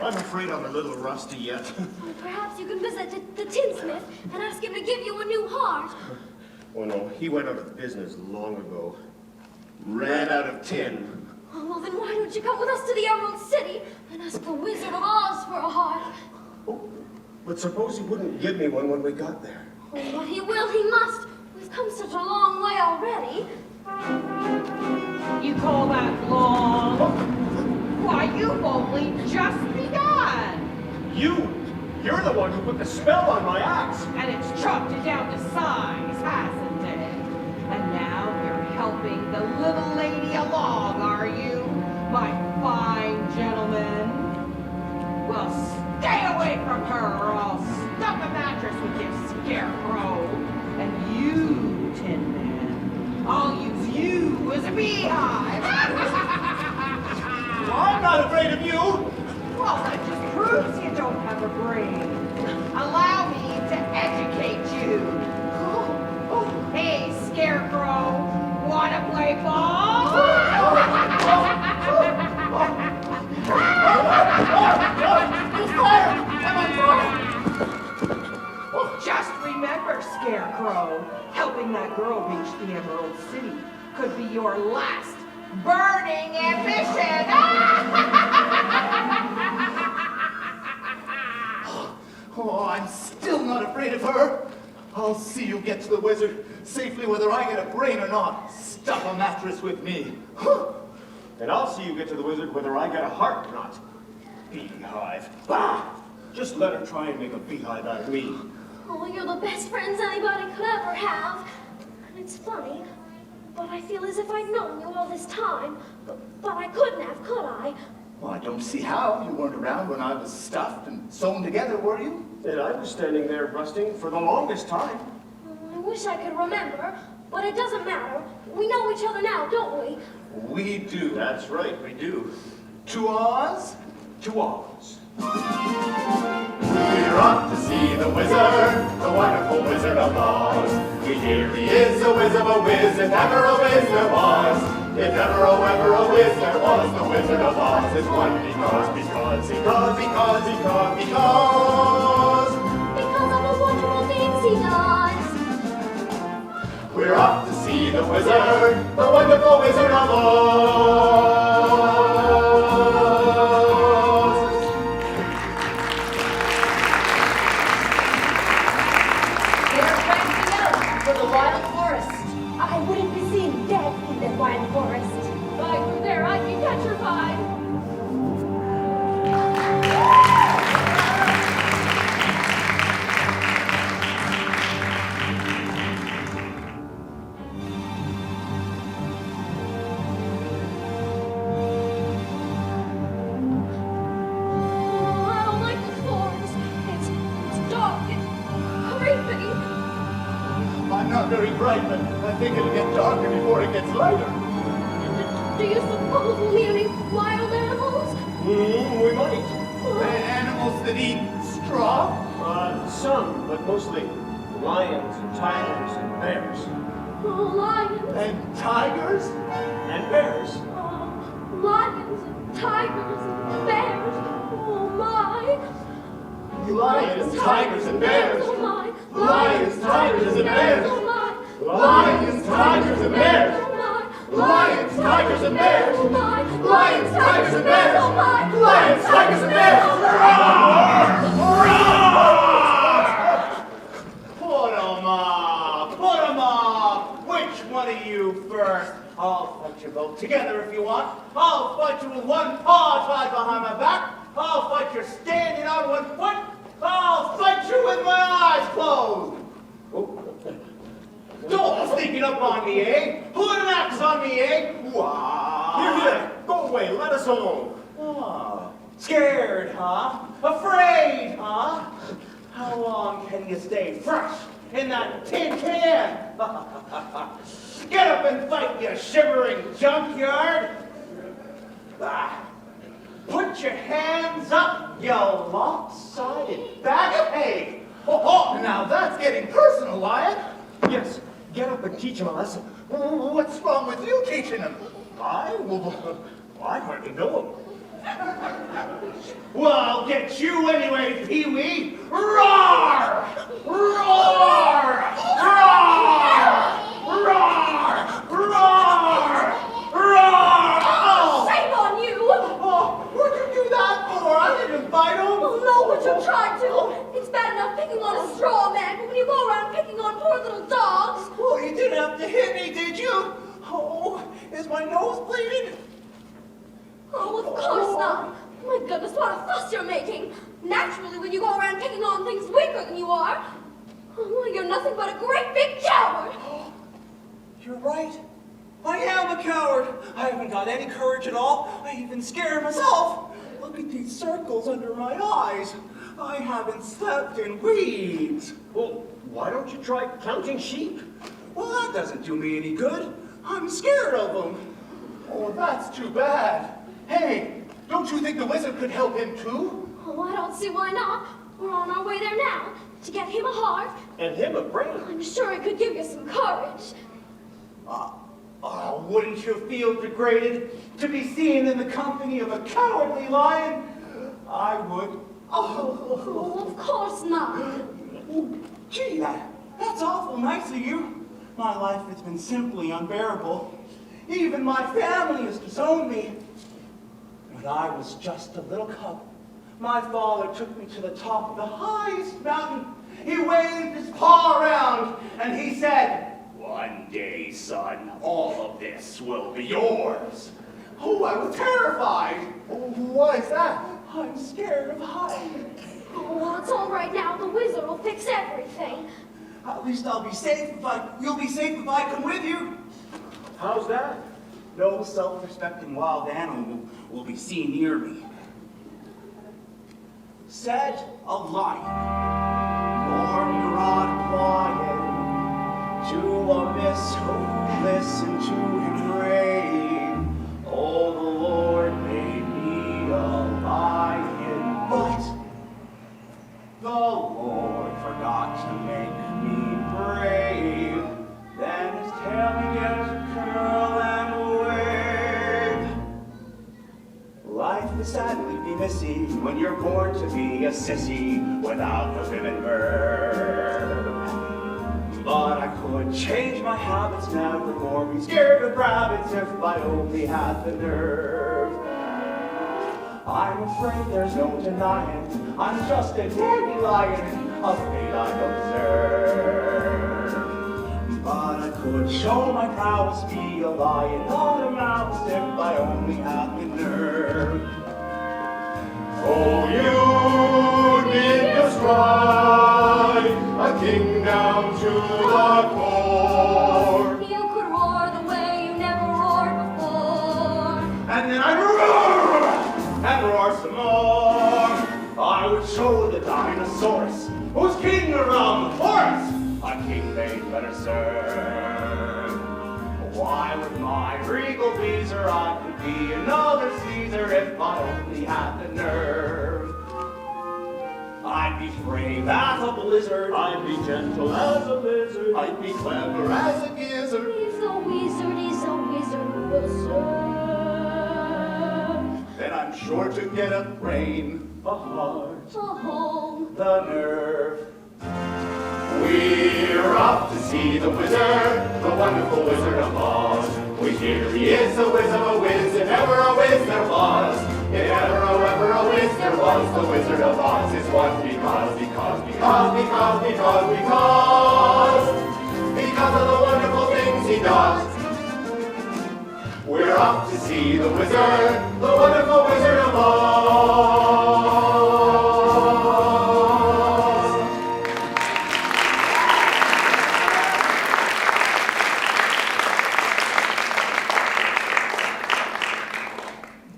I'm afraid I'm a little rusty yet. perhaps you can visit the tinsmith and ask him to give you a new heart. Oh no, he went out of business long ago. Ran out of tin. Oh, well, then why don't you come with us to the Emerald City and ask the Wizard of Oz for a heart? Oh, but suppose he wouldn't give me one when we got there. Oh, but he will, he must. We've come such a long way already. You call that long? Why, you've only just begun. You're the one who put the spell on my axe. And it's chopped it down to size, hasn't it? And now you're helping the little lady along, are you, my fine gentleman? Well, stay away from her, or I'll stuff a mattress with your scarecrow. And you, Tin Man, I'll use you as a beehive. I'm not afraid of you. Well, that just proves you don't have a brain. Allow me to educate you. Oh, hey, Scarecrow, wanna play ball? Just remember, Scarecrow, helping that girl reach the Emerald City could be your last burning ambition. Oh, I'm still not afraid of her. I'll see you get to the wizard safely whether I get a brain or not. Stuff a mattress with me. And I'll see you get to the wizard whether I get a heart or not. Beehive. Bah! Just let her try and make a beehive out of me. Oh, you're the best friends anybody could ever have. And it's funny, but I feel as if I'd known you all this time. But I couldn't have, could I? Well, I don't see how. You weren't around when I was stuffed and sewn together, were you? And I was standing there rusting for the longest time. I wish I could remember, but it doesn't matter. We know each other now, don't we? We do. That's right, we do. To Oz? To Oz. We're off to see the wizard, the wonderful Wizard of Oz. We hear he is a whiz of a whiz, if ever a whiz there was. If ever a whiz there was, the Wizard of Oz is one because Because of the wonderful things he does. we're off to see the wizard, the wonderful Wizard of Oz. petrified. Oh, I don't like the forest. It's dark. It's creepy. I'm not very bright, but I think it'll get darker before it gets lighter. Do you suppose we'll meet any wild animals? We might. Animals that eat straw? Some, but mostly lions and tigers and bears. Oh, lions. And tigers? And bears. Oh, lions and tigers and bears. Oh, my. Lions, tigers, and bears. Oh, my. Lions, tigers, and bears. Oh, my. Lions, tigers, and bears. Oh, my. Lions, tigers, and bears. Oh, my. Lions, tigers, and bears. Oh, my. Lions, tigers, and bears. Put 'em up. Put 'em up. Which one of you first? I'll fight you both together if you want. I'll fight you with one paw tied behind my back. I'll fight you standing on one foot. I'll fight you with my eyes closed. Don't be sneaking up on me, eh? Pulling an axe on me, eh? Why? Here, go away, let us alone. Oh, scared, huh? Afraid, huh? How long can you stay fresh in that tin can? Get up and fight, you shivering junkyard! Put your hands up, you lopsided backache! Oh, now that's getting personal, Lion! Yes, get up and teach him a lesson. What's wrong with you teaching him? I hardly know him. Well, I'll get you anyway, Pee-wee! Roar! Roar! Roar! Roar! Roar! Roar! Oh! Shame on you! Oh, what'd you do that for? I didn't bite him! Oh, no, but you tried to. It's bad enough picking on a straw man, but when you go around picking on poor little dogs... Oh, you didn't have to hit me, did you? Oh, is my nose bleeding? Oh, of course not. My goodness, what a fuss you're making. Naturally, when you go around picking on things weaker than you are, well, you're nothing but a great big coward. You're right. I am a coward. I haven't got any courage at all. I even scare myself. Look at these circles under my eyes. I haven't slept in weeks. Well, why don't you try counting sheep? Well, that doesn't do me any good. I'm scared of them. Oh, that's too bad. Hey, don't you think the wizard could help him too? Oh, I don't see why not. We're on our way there now. To get him a heart. And him a brain. I'm sure it could give you some courage. Oh, wouldn't you feel degraded to be seen in the company of a cowardly lion? I would. Oh, of course not. Gee, that's awful nice of you. My life has been simply unbearable. Even my family has disowned me. When I was just a little cub, my father took me to the top of the highest mountain. He waved his paw around and he said, "One day, son, all of this will be yours." Oh, I was terrified. Why is that? I'm scared of heights. Oh, well, it's all right now. The wizard will fix everything. At least I'll be safe you'll be safe if I come with you. How's that? No self-respecting wild animal will be seen near me. Said a lion, born broad quiet, to a miss who listened to him rave. Oh, the Lord made me a lion, but the Lord forgot to make me brave. Then his tail began to curl and wave. Life will sadly be missy when you're born to be a sissy without the rib and burr. But I could change my habits nevermore, be scared of rabbits if I only had the nerve. I'm afraid there's no denying, I'm just a dandelion, a fate I observe. But I could show my prowess, be a lion on a mouse, if I only had the nerve. Oh, you'd be astride a king down to the core. You could roar the way you never roared before. And then I'd roar, and roar some more. I would show the dinosaurs who's king around the forest, a king they'd better serve. Why, with my regal pleaser, I could be another Caesar if I only had the nerve. I'd be brave as a blizzard, I'd be gentle as a lizard, I'd be clever as a gizzard. He's a wizard who will serve. Then I'm sure to get a brain, a heart, A home. the nerve. We're off to see the wizard, the wonderful Wizard of Oz. We hear he is a whiz of a whiz, if ever a whiz there was. If ever a whiz there was, the Wizard of Oz is one because of the wonderful things he does. We're off to see the wizard, the wonderful Wizard of Oz.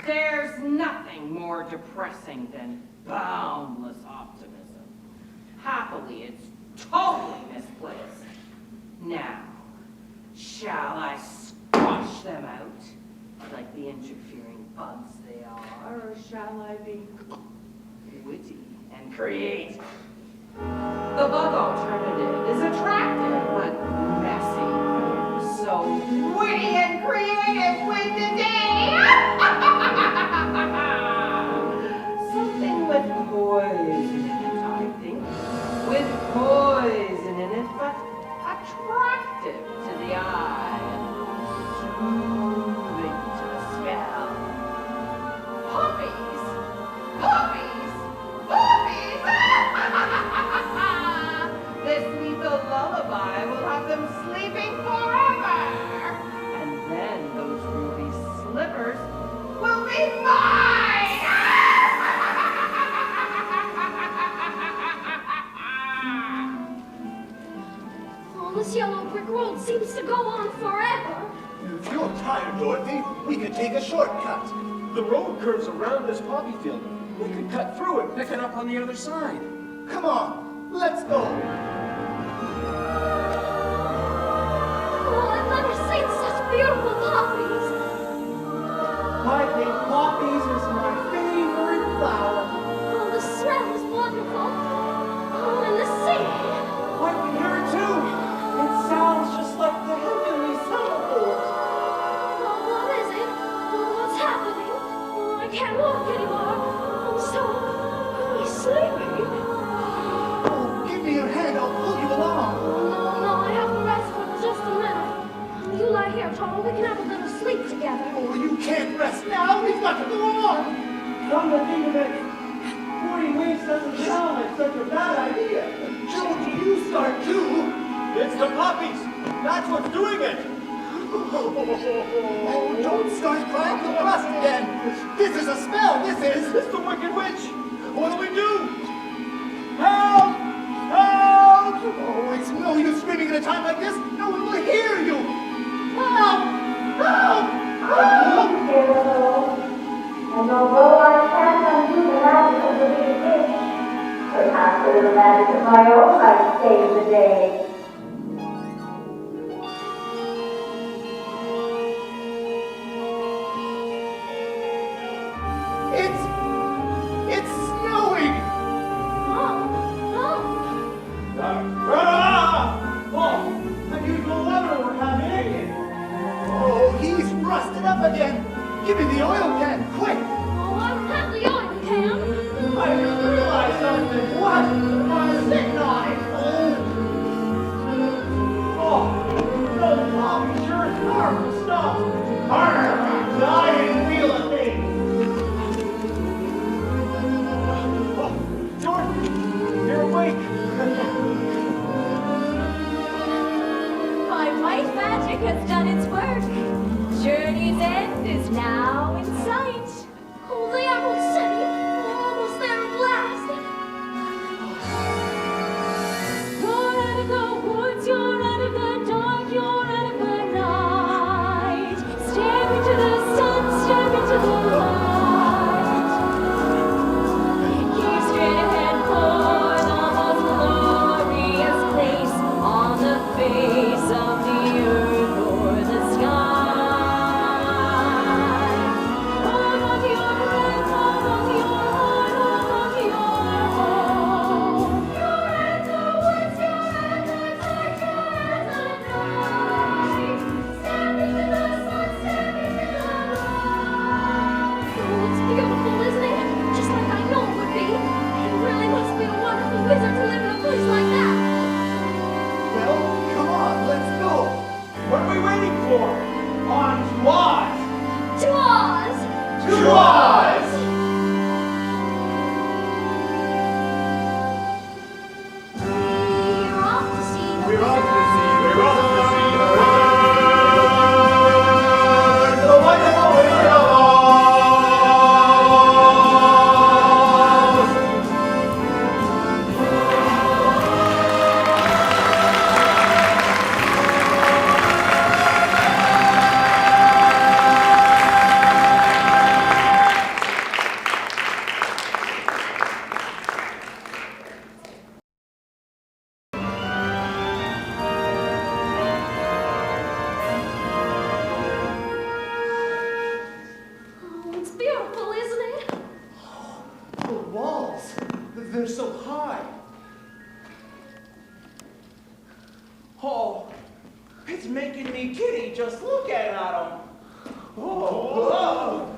There's nothing more depressing than boundless optimism. Happily, it's totally misplaced. Now, shall I squash them out like the interfering bugs they are, or shall I be witty and create? The bug alternative is attractive but messy. So witty and creative win the day! Something with poison in it, I think. With poison in it, but attractive to the eye. Soothing to the smell. Puppies! Puppies! Puppies! This lethal lullaby will have them sleeping forever. And then those ruby slippers will be mine! Oh, this yellow brick road seems to go on forever. If you're tired, Dorothy, we could take a shortcut. The road curves around this poppy field. We could cut through it, pick it up on the other side. Come on, let's go. Oh, I've never seen such beautiful poppies. I think poppies is my favorite flower. Oh, the smell is wonderful. Oh, and the singing. I can hear it too. It sounds just like the heavenly semaphores. Oh, what is it? Oh, what's happening? Oh, I can't walk anymore. I'm so sleepy. Oh, give me your hand, I'll pull you along. Oh, no, I have to rest for just a minute. You lie here, Toto. We can have a little sleep together. Oh, you can't rest now, we've got to go on. Come to think of it, 40 weeks doesn't sound like such a bad idea. Joe, do you start too? It's the poppies. That's what's doing it. Oh, don't start crying the rust again. This is a spell, this is. It's the Wicked Witch. What do we do? Help! Help! Oh, it's no use screaming at a time like this. No one will hear you. Help! Help! Help! And although I can't undo the magic of the big fish, perhaps a little magic of my own might save the day. It's snowing. Unusual weather we're having, ain't it? Oh, he's rusted up again. Give me the oil can, quick. Oh, I don't have the oil can. I just realized something. What? I'm sitting on it. Oh, miracle, isn't it? The walls, they're so high. Oh, it's making me giddy just looking at them. Oh,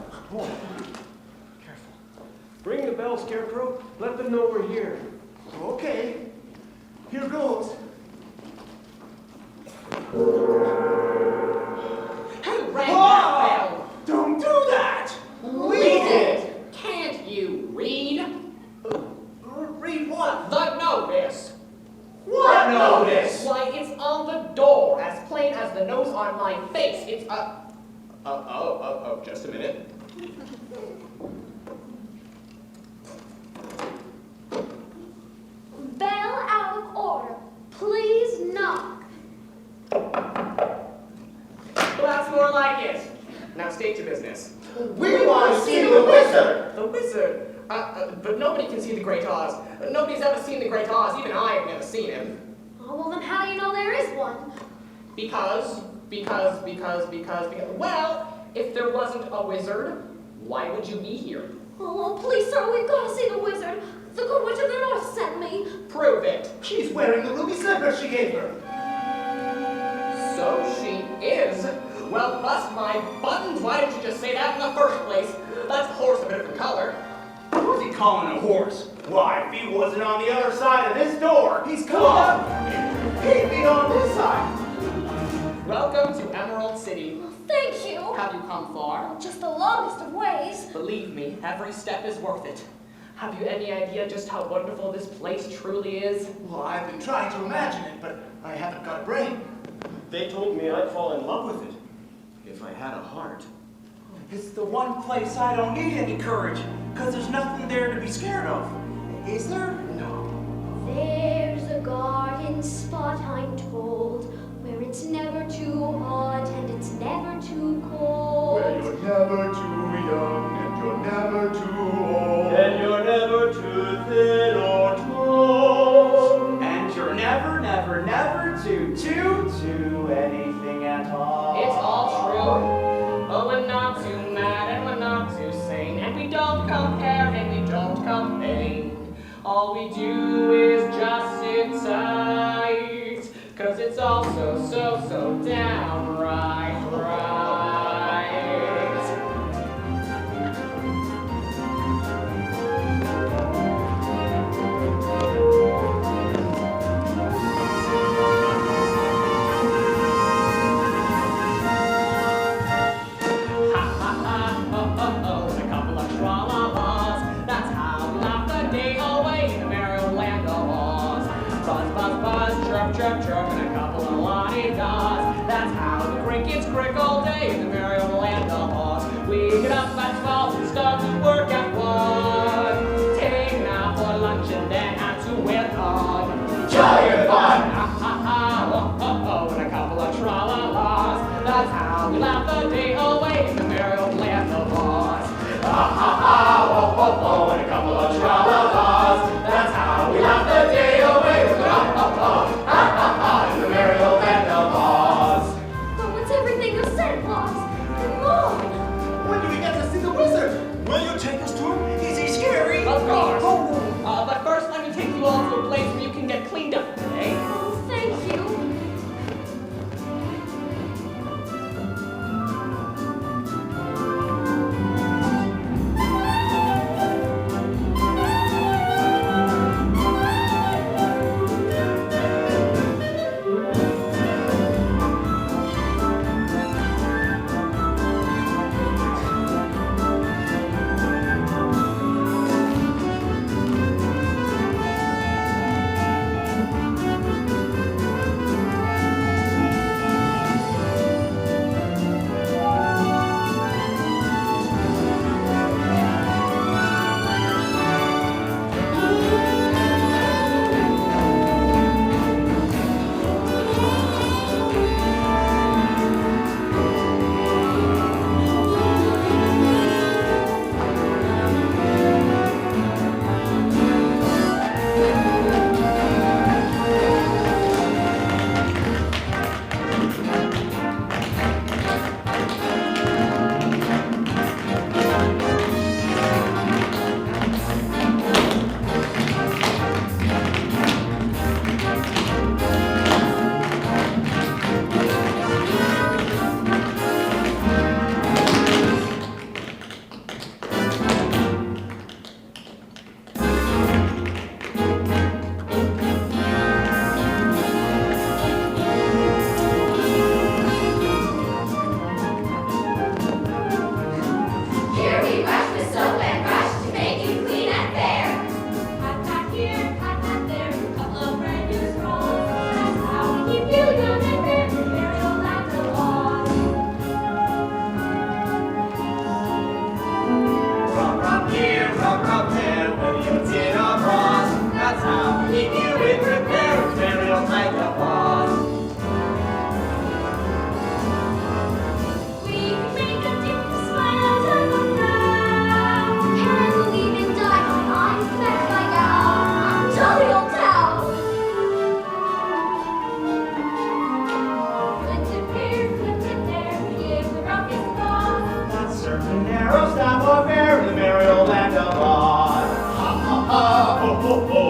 Careful. Ring the bell, Scarecrow. Let them know we're here. okay. Here goes. Who rang that bell? Don't do that! We did. Can't you read? Read what? The notice. What notice? Why, it's on the door, as plain as the nose on my face. It's just a minute. Bell out of order. Please knock. Well, that's more like it. Now state your business. We want to see the wizard. The wizard? But nobody can see the Great Oz. Nobody's ever seen the Great Oz. Even I have never seen him. Oh, well, then how do you know there is one? Because, well, if there wasn't a wizard, why would you be here? Oh, please, sir, we've got to see the wizard. The Good Witch of the North sent me. Prove it. She's wearing the ruby slipper she gave her. So she is. Well, bust my buttons. Why didn't you just say that in the first place? That's a horse of a different color. Who's he calling a horse? Why, if he wasn't on the other side of this door, he's come up. He'd be on this side. Welcome to Emerald City. Well, thank you. Have you come far? Just the longest of ways. Believe me, every step is worth it. Have you any idea just how wonderful this place truly is? Well, I've been trying to imagine it, but I haven't got a brain. They told me I'd fall in love with it if I had a heart. It's the one place I don't need any courage, because there's nothing there to be scared of. Is there? No. There's a garden spot, I'm told, where it's never too hot and it's never too cold. Where you're never too young and you're never too old. And you're never too thin or tall. And you're never, never, never too anything at all. It's all true. But we're not too mad and we're not too sane. And we don't compare and we don't complain. All we do is just sit tight. Cause it's all so downright right. Chirp, chirp, and a couple of la-di-das. That's how the crickets crick all day in the merry old land of Oz. We get up at 12 and start to work at 1. Take an hour for lunch and then have to work on. Giant fun! And a couple of tra-la-las. That's how we laugh the day away in the merry old land of Oz. And a couple of tra-la-las. That's how we laugh the day away with in the merry old land of Oz. But what's everything you said, Oz? And more? When do we get to see the wizard? Will you take us up a pair when you did a boss. That's how we keep you in repair, burial like a boss. We can make a difference, smile and a frown. Can we even die? I'm back like out. Jolly old town. Clinton here, Clinton there, here's the roughest boss. Not certain narrow stop or fair in the merry old land of Oz. Ha ha ha, ho ho ho.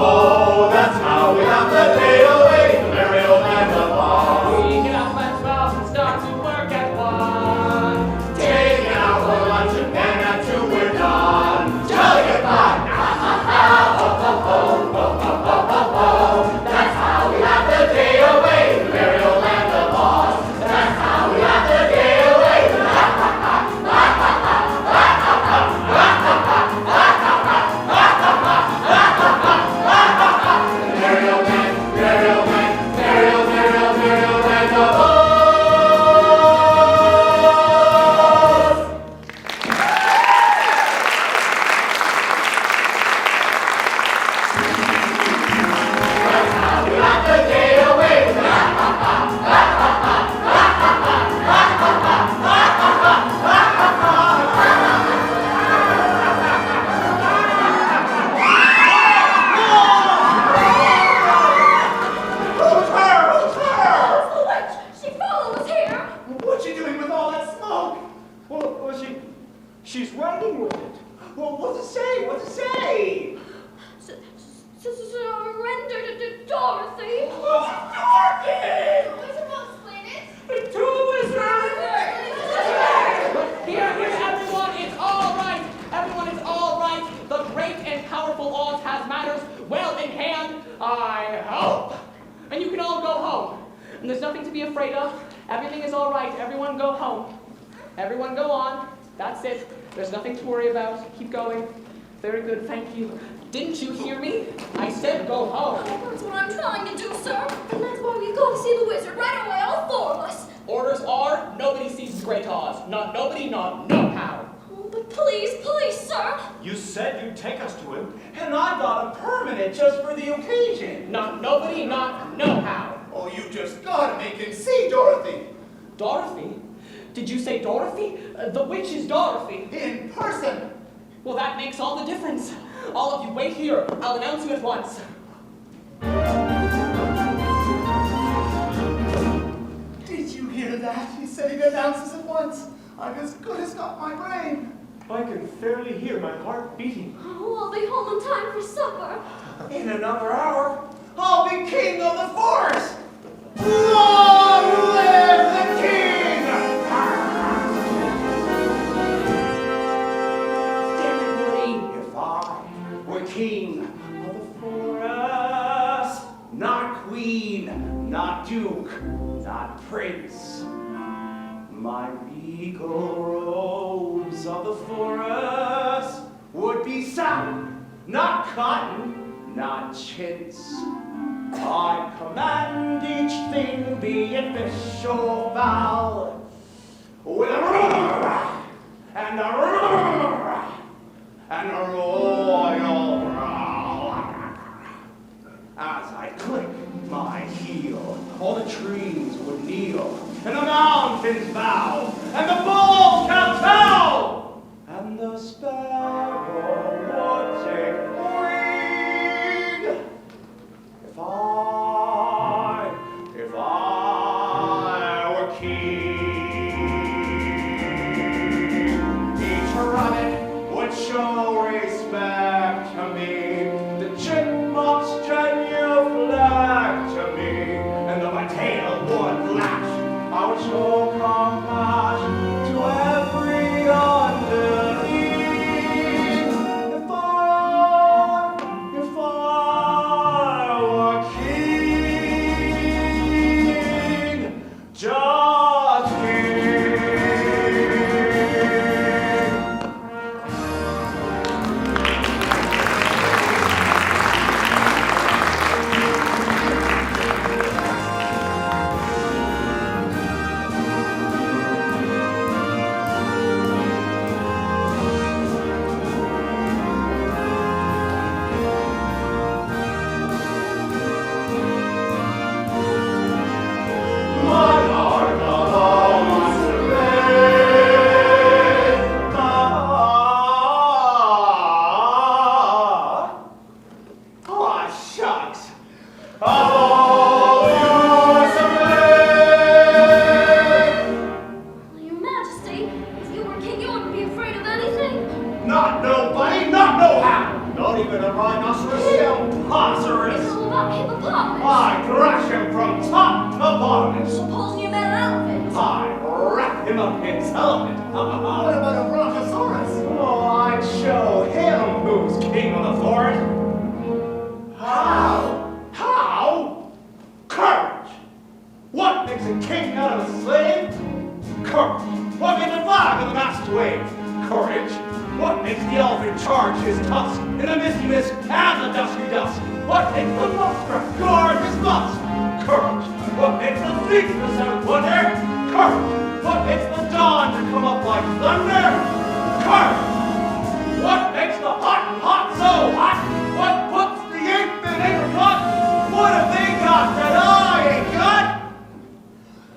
Oh, that's how we have the day away in the merry old land of Oz. We get up at 12 and start to work at 1. Take an hour for lunch and then at 2 we're done. Jolly good fun. Ha ha ha, ho ho ho, ho ho ho ho ho. That's how we have the day away in the merry old land of Oz. That's how we have the day away. Ha ha ha, ha ha ha, ha ha ha, ha ha ha, ha ha ha, ha ha ha, ha ha ha. Merry old land, merry old land, merry old, merry old, merry old land of Oz. That's how we have the day away. Ha ha ha, ha ha ha, ha ha ha, ha ha ha, ha ha Who's her? Who's her? The witch, she followed us here. What's she doing with all that smoke? Well, she's writing with it. Well, what's it say? What's it say? Surrender to Dorothy. Oh, Dorothy! Wizard will explain it. To a wizard! Here, everyone, it's all right. Everyone, it's all right. The great and powerful Oz has matters well in hand, I hope. And you can all go home. And there's nothing to be afraid of. Everything is all right. Everyone go home. Everyone go on. That's it. There's nothing to worry about. Keep going. Very good, thank you. Didn't you hear me? I said go home. That's what I'm trying to do, sir. And that's why we've got to see the wizard right away, all four of us. Orders are, nobody sees the great Oz. Not nobody, not no how. Oh, but please, please, sir. You said you'd take us to him. And I got a permanent just for the occasion. Not nobody, not no how. Oh, you just gotta make him see Dorothy. Dorothy? Did you say Dorothy? The witch is Dorothy. In person. Well, that makes all the difference. All of you wait here. I'll announce you at once. Did you hear that? He said he'd announce us at once. I've as good as got my brain. I can fairly hear my heart beating. Oh, I'll be home in time for supper. In another hour, I'll be king of the forest. Long live the king! Damn it, Woody. If I were king of the forest, not queen, not duke, not prince, my regal robes of the forest would be satin, not cotton, not chintz. I command each thing, be it fish or fowl, with a roar and a roar and a royal growl. As I click my heel, all the trees would kneel, and the mountains bow, and the bulls kowtow, and the sparrow would take wing. If I were king, each rabbit would show respect to me, the chipmunks genuflect to me, and though my tail would lash, I would show compassion to every underneath. Not nobody, not no how. Not even a rhinoceros hippopotamus. It's all about hippopotamus. I thrash him from top to bottom. Supposing you met an elephant. I wrap him up in cellophane. What about a brontosaurus? Oh, I'd show him who's king of the forest. How? How? Courage. What makes a king out of a slave? Courage. What makes a flag of the mast wave? Courage. What makes the elephant charge his tusk in the misty mist and the dusky dust? What makes the muskrat guard his musk? Courage. What makes the fleet to sound wonder? Courage. What makes the dawn to come up like thunder? Courage. What makes the hot so hot? What puts the ape in apricot? What have they got that I ain't got?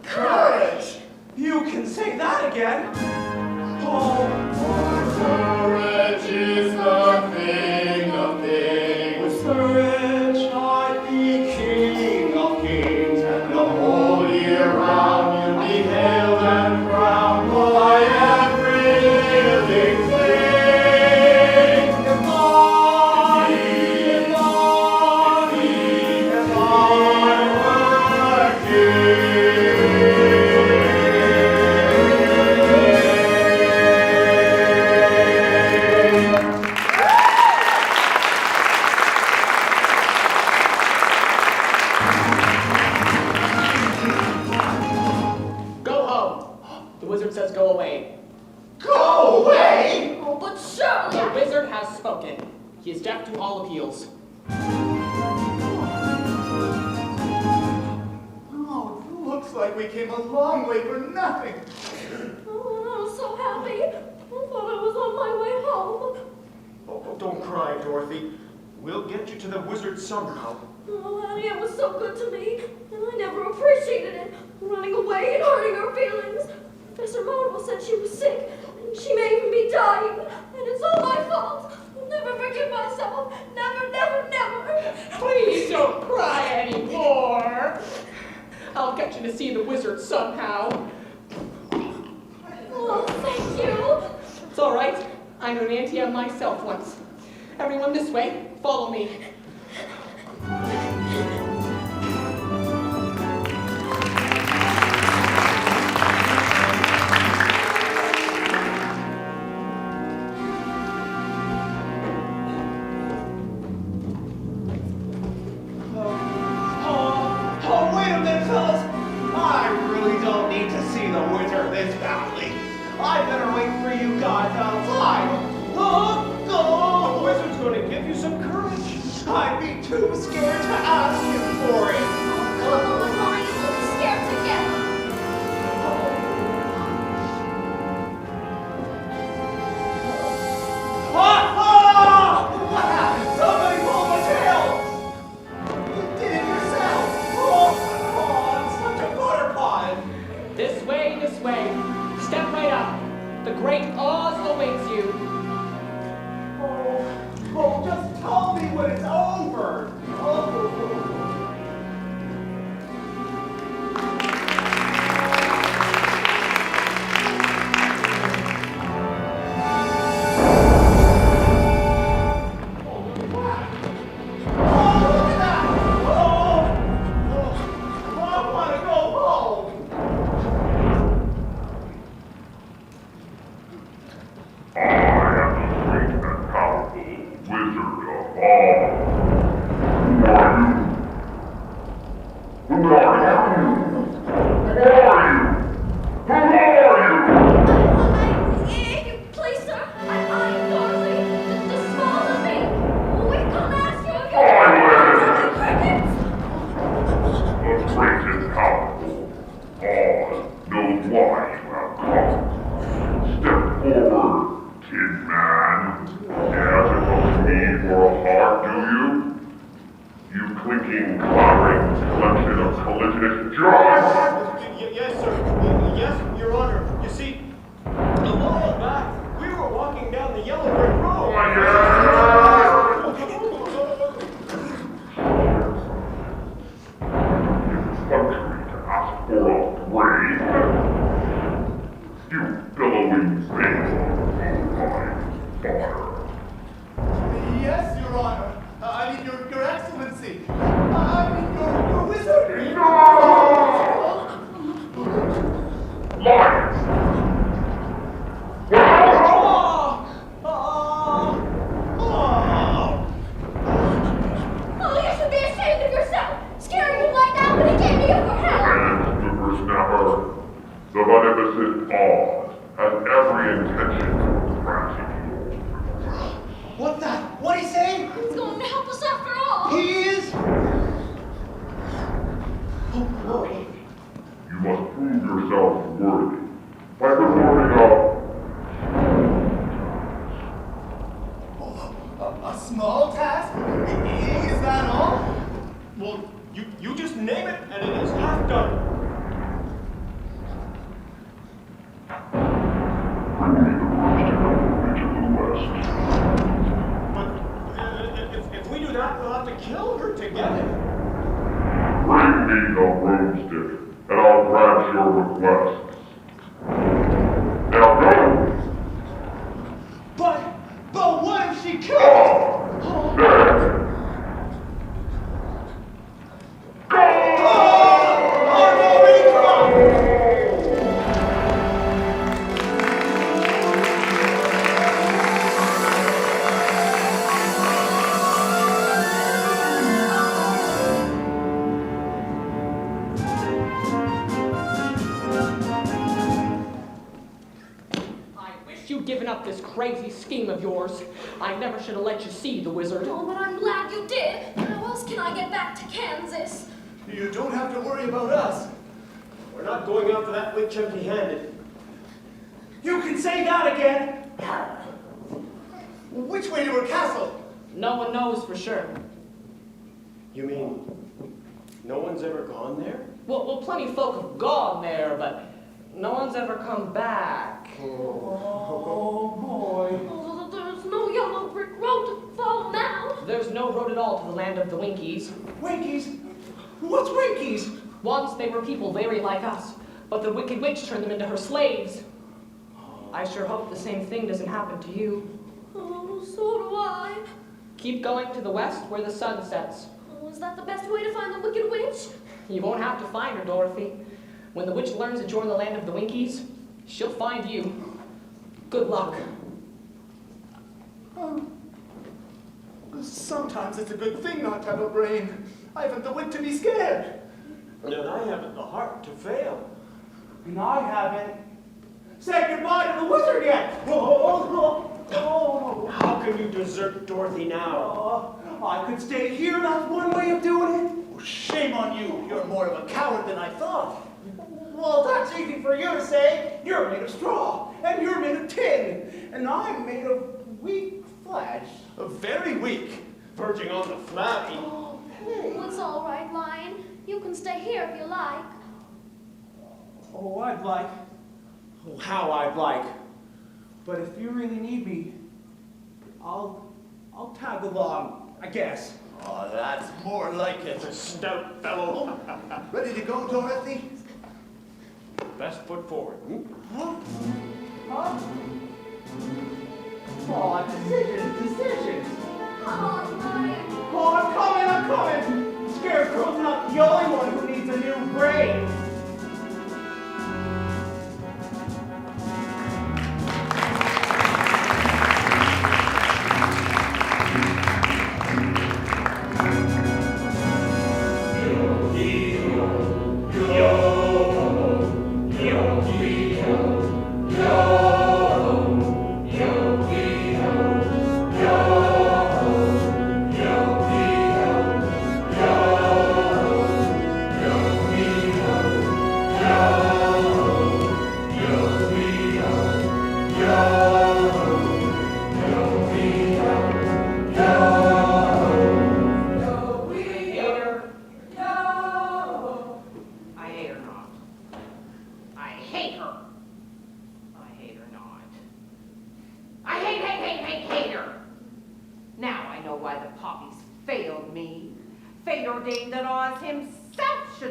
Courage. You can say that again. Oh, Courage is the thing of things. with courage I'd be king of kings, and the whole year round you'll be hailed and crowned by every living thing. If I were a king. Go home. The wizard says go away. Go away! Oh, but surely The wizard has spoken. He is deaf to all appeals. Oh, it looks like we came a long way for nothing. Oh, I was so happy. I thought I was on my way home. Oh, don't cry, Dorothy. We'll get you to the wizard somehow. Oh, Annie, it was so good to me, and I never appreciated it. Running away and hurting her feelings. Professor Marvel said she was sick, and she may even be dying, and it's all my fault. I'll never forgive myself. Never, never, never. Please don't cry anymore. I'll get you to see the wizard somehow. Oh, thank you. It's all right. I knew an auntie myself once. Everyone this way. Follow me. Oh, wait a minute, fellas. I really don't need to see the wizard this badly. I better wait for you guys outside. The wizard's going to give you some courage. I'd be too scared to ask him for it. Come on, Bonnie, we'll be scared together. What happened? Somebody pulled my tail! You did it yourself! Oh, I'm such a butterfly! This way, this way. Step right up. The great Oz awaits you. Oh, just tell me when it's over! Oh. Please, sir, I'm Dorothy. The small of me. We come ask you if The great and powerful Oz knows why you have come. Step forward, Tin Man. Yes, it looks me for a heart, do you? You clinking, clattering collection of collisionist junk! Yes, sir. Yes, Your Honor. You see, a while back, we were walking down the yellow brick road. Country to ask for a grave. You billowing thing. Oh my God. She killed You'd given up this crazy scheme of yours. I never should have let you see the wizard. Oh, but I'm glad you did. How else can I get back to Kansas? You don't have to worry about us. We're not going after that witch empty-handed. You can say that again. Which way to her castle? No one knows for sure. You mean no one's ever gone there? Well, plenty of folk have gone there, but no one's ever come back. Oh, boy. Oh, there's no yellow brick road to follow now. There's no road at all to the land of the Winkies. Winkies? What's Winkies? Once they were people very like us, but the wicked witch turned them into her slaves. I sure hope the same thing doesn't happen to you. Oh, so do I. Keep going to the west where the sun sets. Oh, is that the best way to find the wicked witch? You won't have to find her, Dorothy. When the witch learns that you're in the land of the Winkies, she'll find you. Good luck. Sometimes it's a good thing not to have a brain. I haven't the wit to be scared. And I haven't the heart to fail. And I haven't said goodbye to the wizard yet. Oh. How can you desert Dorothy now? I could stay here. That's one way of doing it. Oh, shame on you. You're more of a coward than I thought. Well, that's easy for you to say. You're made of straw, and you're made of tin, and I'm made of weak flesh. Very weak, verging on the flabby. Oh, it's all right, Lion. You can stay here if you like. Oh, I'd like. Oh, how I'd like. But if you really need me, I'll tag along, I guess. Oh, that's more like it. A stout fellow. Ready to go, Dorothy? Best foot forward. Huh? Oh, decisions. Come on, Lion. Oh, I'm coming. Scarecrow's not the only one who needs a new brain.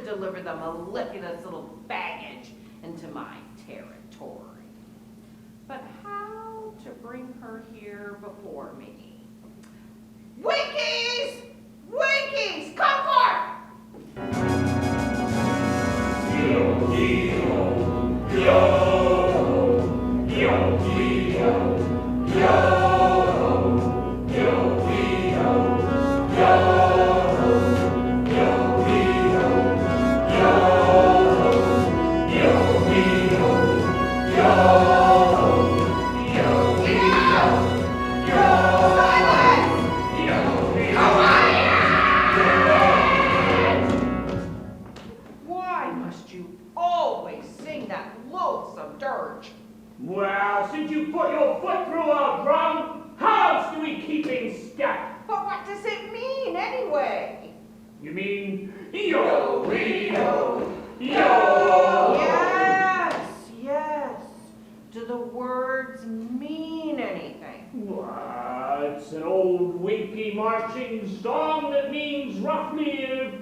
Deliver the mellifluous little baggage into my territory. But how to bring her here before me? Winkies! Winkies! Come forth! Well, since you put your foot through our drum, how else do we keep in step? But what does it mean, anyway? You mean, yo-wee-yo, yo! Yes. Do the words mean anything? Well, it's an old winky marching song that means roughly,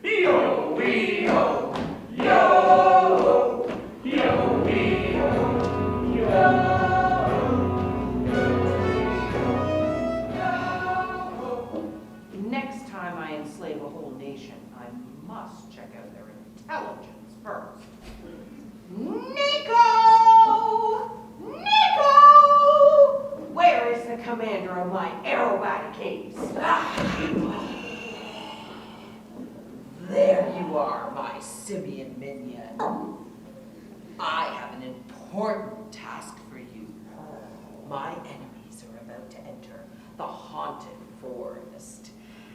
yo-wee-yo, yo! Yo-wee-yo, yo! must check out their intelligence first. Nico! Nico! Where is the commander of my aerobatic There you are, my simian minion. I have an important task for you. My enemies are about to enter the haunted forest,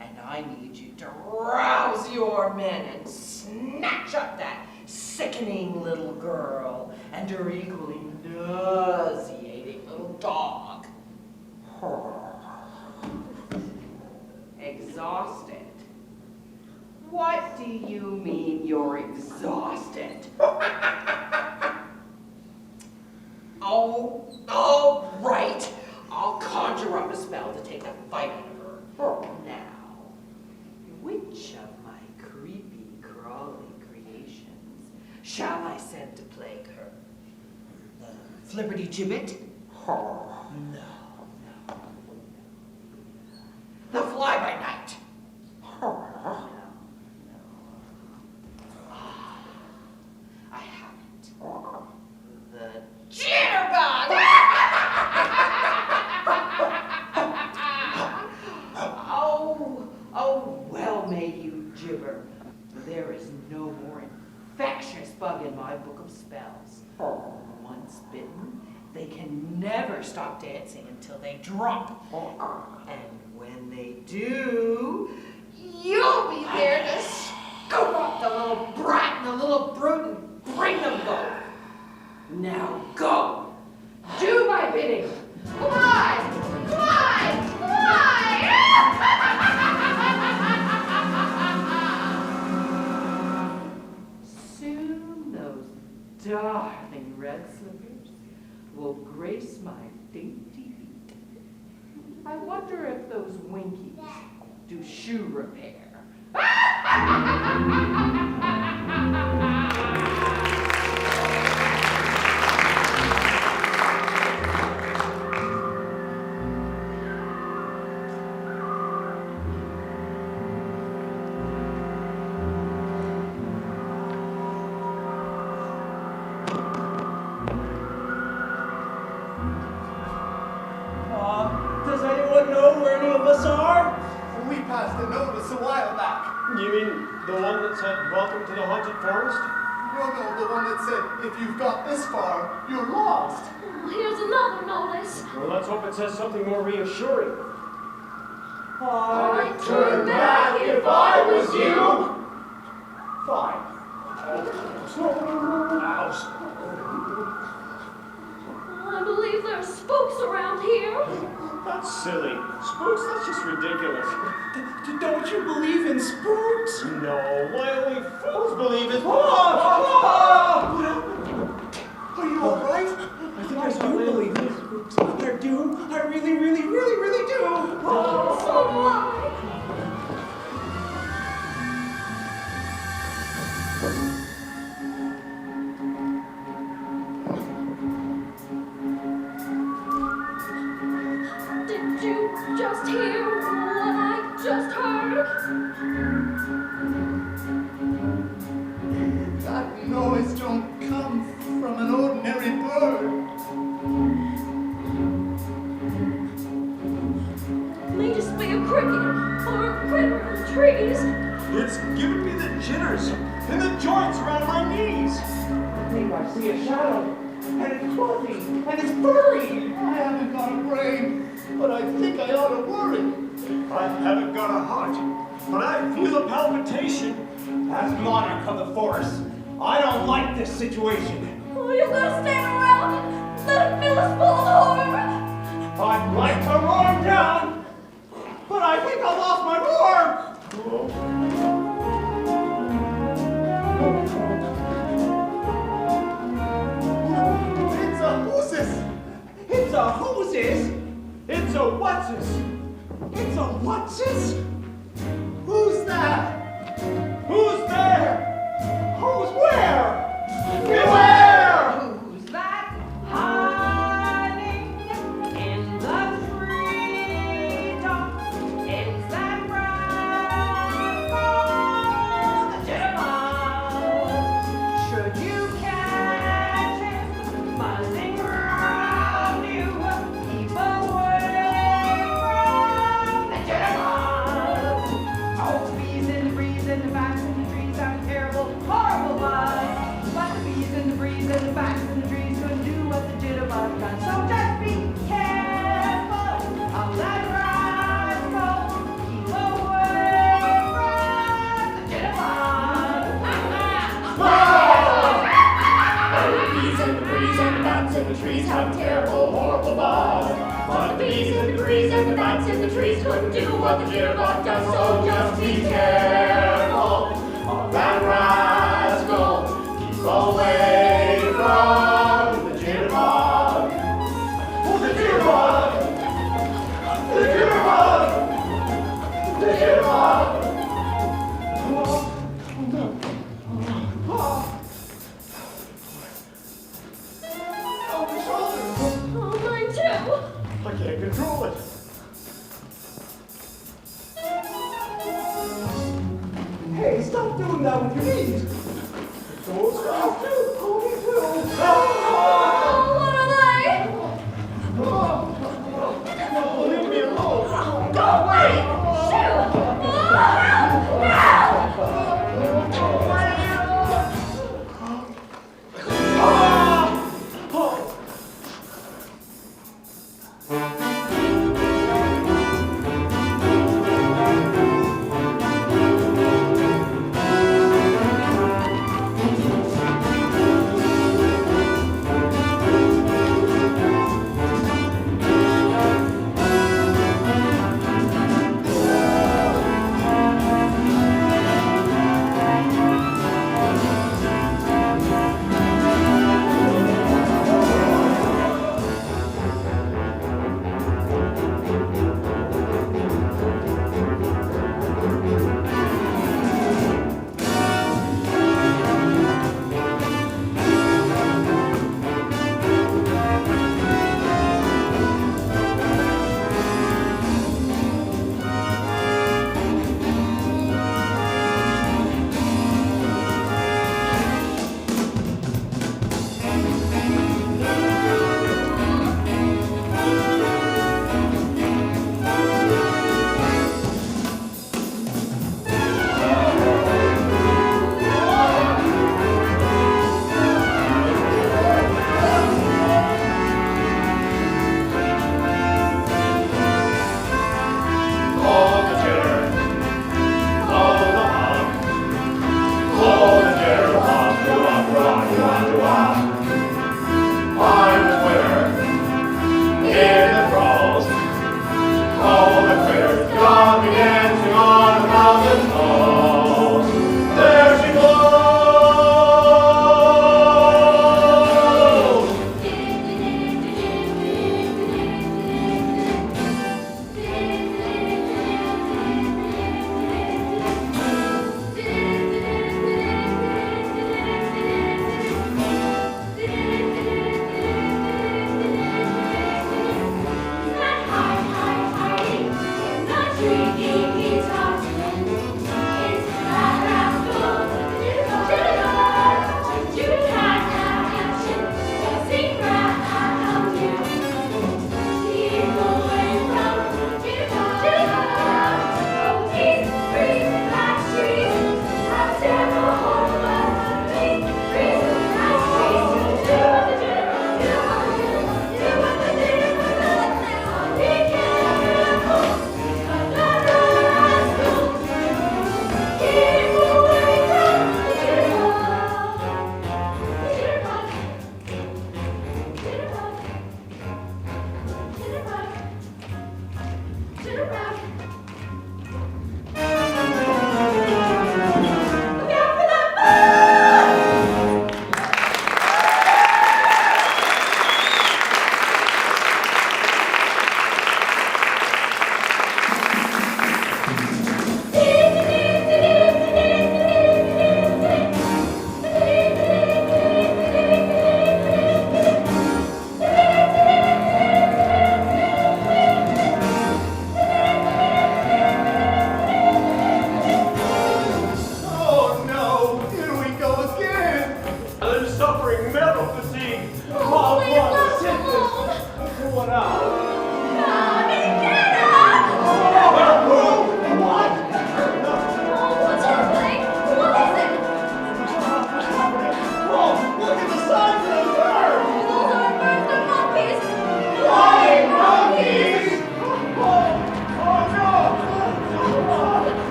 and I need you to rouse your men and snatch up that sickening little girl and her equally nauseating little dog. Exhausted? What do you mean you're exhausted? Oh, right. I'll conjure up a spell to take the fight out of her. Now, which of my creepy, crawly creations shall I send to plague her? The flibberty-gibbet? No. The fly-by-night? No. I haven't. The jitterbug! Oh, well may you gibber. There is no more infectious bug in my book of spells. Once bitten, they can never stop dancing until they drop. And when they do, you'll be there to scoop up the little brat and the little brute and bring them both. Now go. Do my bidding. Come on. Come on. Come on. Soon those darling red slippers will grace my dainty feet. I wonder if those winkies do shoe repair. Does anyone know where any of us are? We passed a notice a while back. You mean the one that said, "Welcome to the haunted forest"? No, the one that said, if you've got this far, you're lost. Here's another notice. Well, let's hope it says something more reassuring. I'd turn back if I was you. Fine. I believe there are spooks around here. That's silly. Spooks, that's just ridiculous. Don't you believe in spooks? No, why only fools believe in Are you all right? I think I do believe in spooks. I do. I really, really, really, really do. So do I. Did you just hear what I just heard? That noise don't come from an ordinary bird. May just be a cricket or a critter in the trees. It's giving me the jitters and the joints around my knees. I think I see a shadow, and it's fluffy, and it's furry. I haven't got a brain, but I think I ought to worry. I haven't got a heart, but I feel a palpitation. As monarch of the forest, I don't like this situation. Oh, you're gonna stand around and let it fill us full of horror? I'd like to roar him down, but I think I lost my roar. It's a whooses. It's a whooses. It's a whatses. It's a whatses. Who's that? Who's there? Who's where? Beware! Who's that hiding in the treetops? It's that rascal, the and the bats in the trees couldn't do what the jitterbug does, so just be careful of that rascal. Keep away from the jitterbug. Oh, the jitterbug! The jitterbug! The jitterbug! Oh, my shoulder! Oh, mine too. I can't control it. Hey, stop doing that with your knees. Don't stop. Hold me too. Oh, what are they? Oh, leave me alone. Go away! Shoot!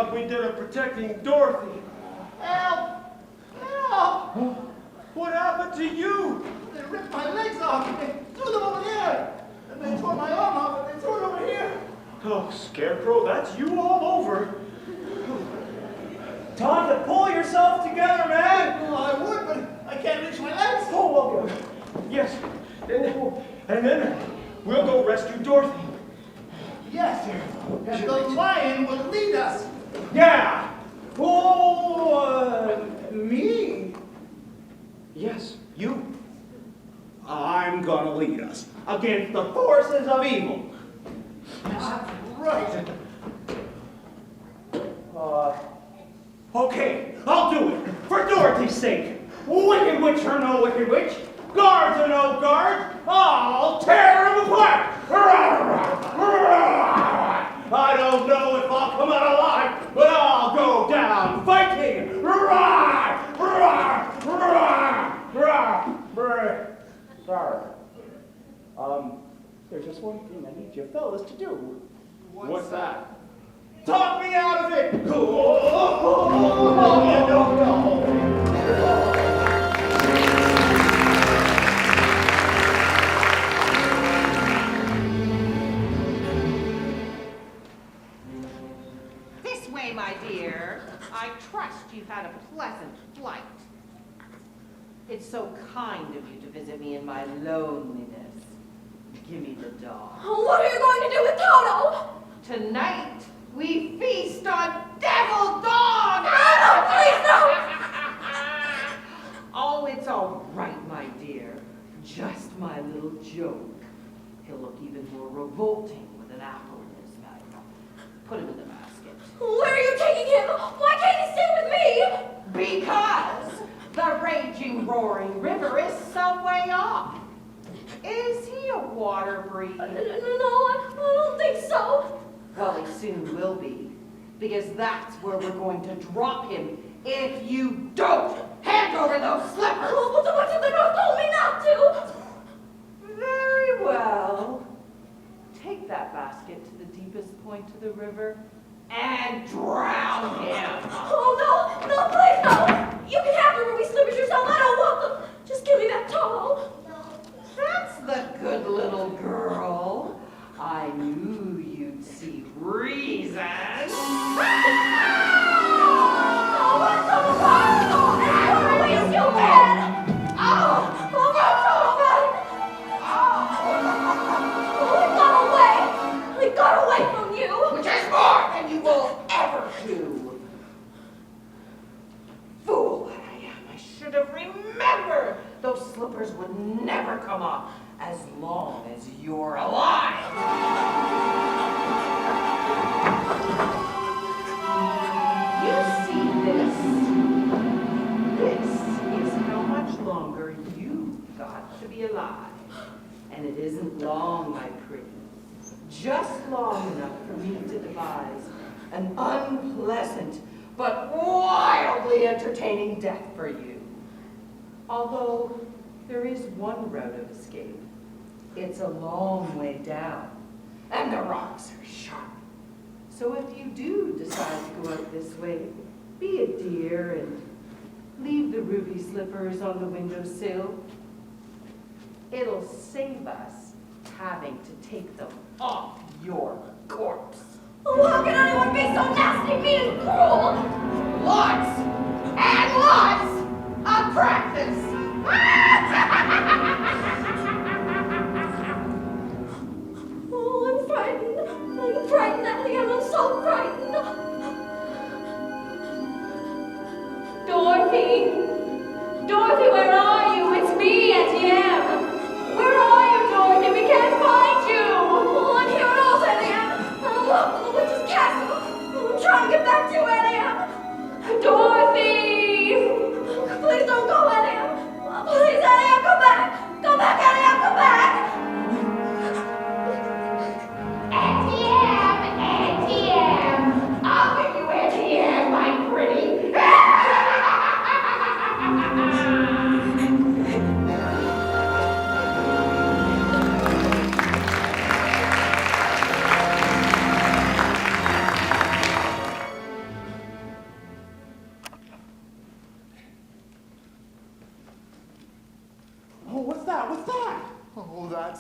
job we did of protecting Dorothy. Help! Help! What happened to you? They ripped my legs off and they threw them over there. And they tore my arm off and they threw it over here. Oh, Scarecrow, that's you all over. Time to pull yourself together, man! Well, I would, but I can't reach my legs. Oh, well, yes. And then we'll go rescue Dorothy. Yes, sir. And the lion will lead us. Yeah! Oh, me? Yes, you. I'm gonna lead us against the forces of evil. That's right. Okay, I'll do it, for Dorothy's sake. Wicked witch or no wicked witch, guards or no guards, I'll tear him apart. I don't know if I'll come out alive, but I'll go down fighting. Sorry. There's just one thing I need you fellas to do. What's that? Talk me out of it! This way, my dear. I trust you've had a pleasant flight. It's so kind of you to visit me in my loneliness. Give me the dog. What are you going to do with Toto? Tonight, we feast on devil dog! No, please, no! Oh, it's all right, my dear. Just my little joke. He'll look even more revolting with an apple in his mouth. Put him in the basket. Where are you taking him? Why can't he stay with me? Because the raging, roaring river is some way off. Is he a water breed? No, I don't think so. Well, he soon will be, because that's where we're going to drop him if you don't hand over those slippers. But the witch of the north told me not to. Very well. Take that basket to the deepest point of the river and drown him. Oh, no, please, no. You can have the ruby slippers yourself. I don't want them. Just give me that Toto. That's the good little girl. I knew you'd see reason. Oh, what's so wrong? Oh, you stupid! Oh, he got away from you. Which is more than you will ever do. Fool that I am. I should have remembered. Those slippers would never come off as long as you're alive. You see this? This is how much longer you've got to be alive. And it isn't long, my pretty. Just long enough for me to devise an unpleasant but wildly entertaining death for you. Although there is one route of escape. It's a long way down, and the rocks are sharp. So if you do decide to go out this way, be a dear and leave the ruby slippers on the windowsill. It'll save us having to take them off your corpse. Oh, how can anyone be so nasty, mean, and cruel? Lots and lots of practice. Oh, I'm frightened. I'm frightened, Ellie. I'm so frightened. Dorothy! Dorothy, where are you? It's me, Etienne. Where are you, Dorothy? We can't find you. Oh, I'm here at all, Eliam. Look, the witch's castle. I'm trying to get back to you, Eliam. Dorothy! Please don't go, Eliam. Please,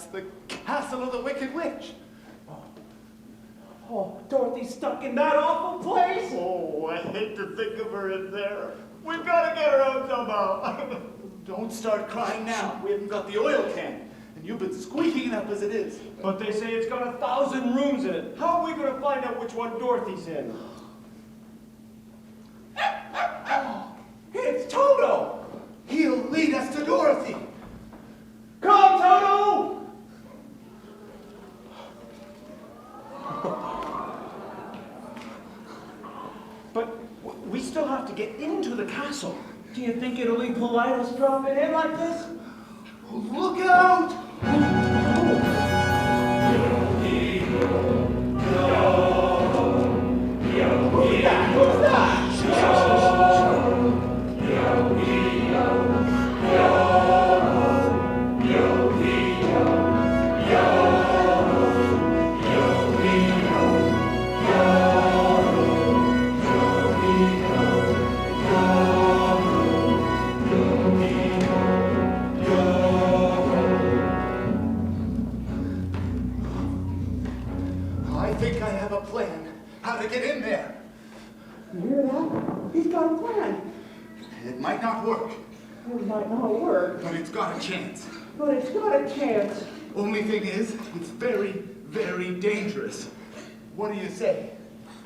That's the castle of the Wicked Witch. Oh, Dorothy's stuck in that awful place. Oh, I hate to think of her in there. We've got to get her out somehow. Don't start crying now. We haven't got the oil can. And you've been squeaking it up as it is. But they say it's got 1,000 rooms in it. How are we going to find out which one Dorothy's in? It's Toto! He'll lead us to Dorothy. Come, Toto! But we still have to get into the castle. Do you think it'll be polite us dropping in like this? Look out! Who's that? Who's that? I think I have a plan how to get in there. You hear that? He's got a plan. It might not work, It might not work, but it's got a chance. but it's got a chance. Only thing is, it's very, very dangerous. What do you say?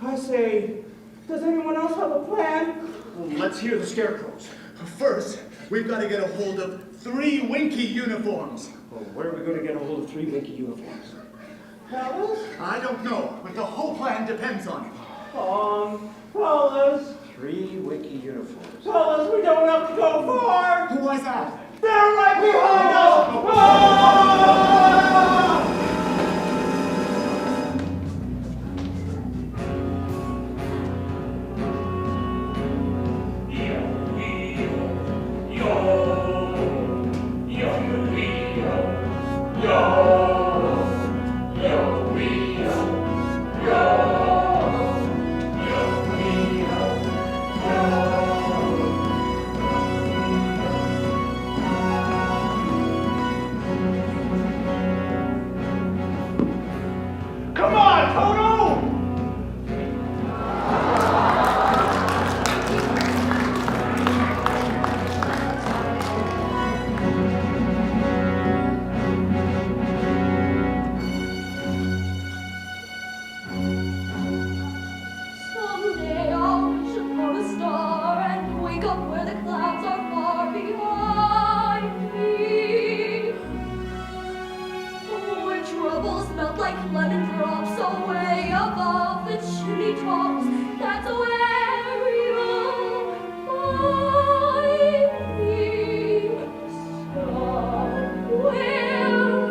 I say, does anyone else have a plan? Well, let's hear the scarecrows. First, we've got to get a hold of 3 Winky uniforms. Well, where are we going to get a hold of 3 Winky uniforms? Fellas? I don't know, but the whole plan depends on it. Fellas? 3 Winky uniforms. Fellas, we don't have to go far! Who was that? They're right behind us! Ah! Come on, Toto! Someday I'll wish upon a star and wake up where the clouds are far behind me. Where troubles melt like lemon drops away above the chimney tops. That's where you'll find me. Somewhere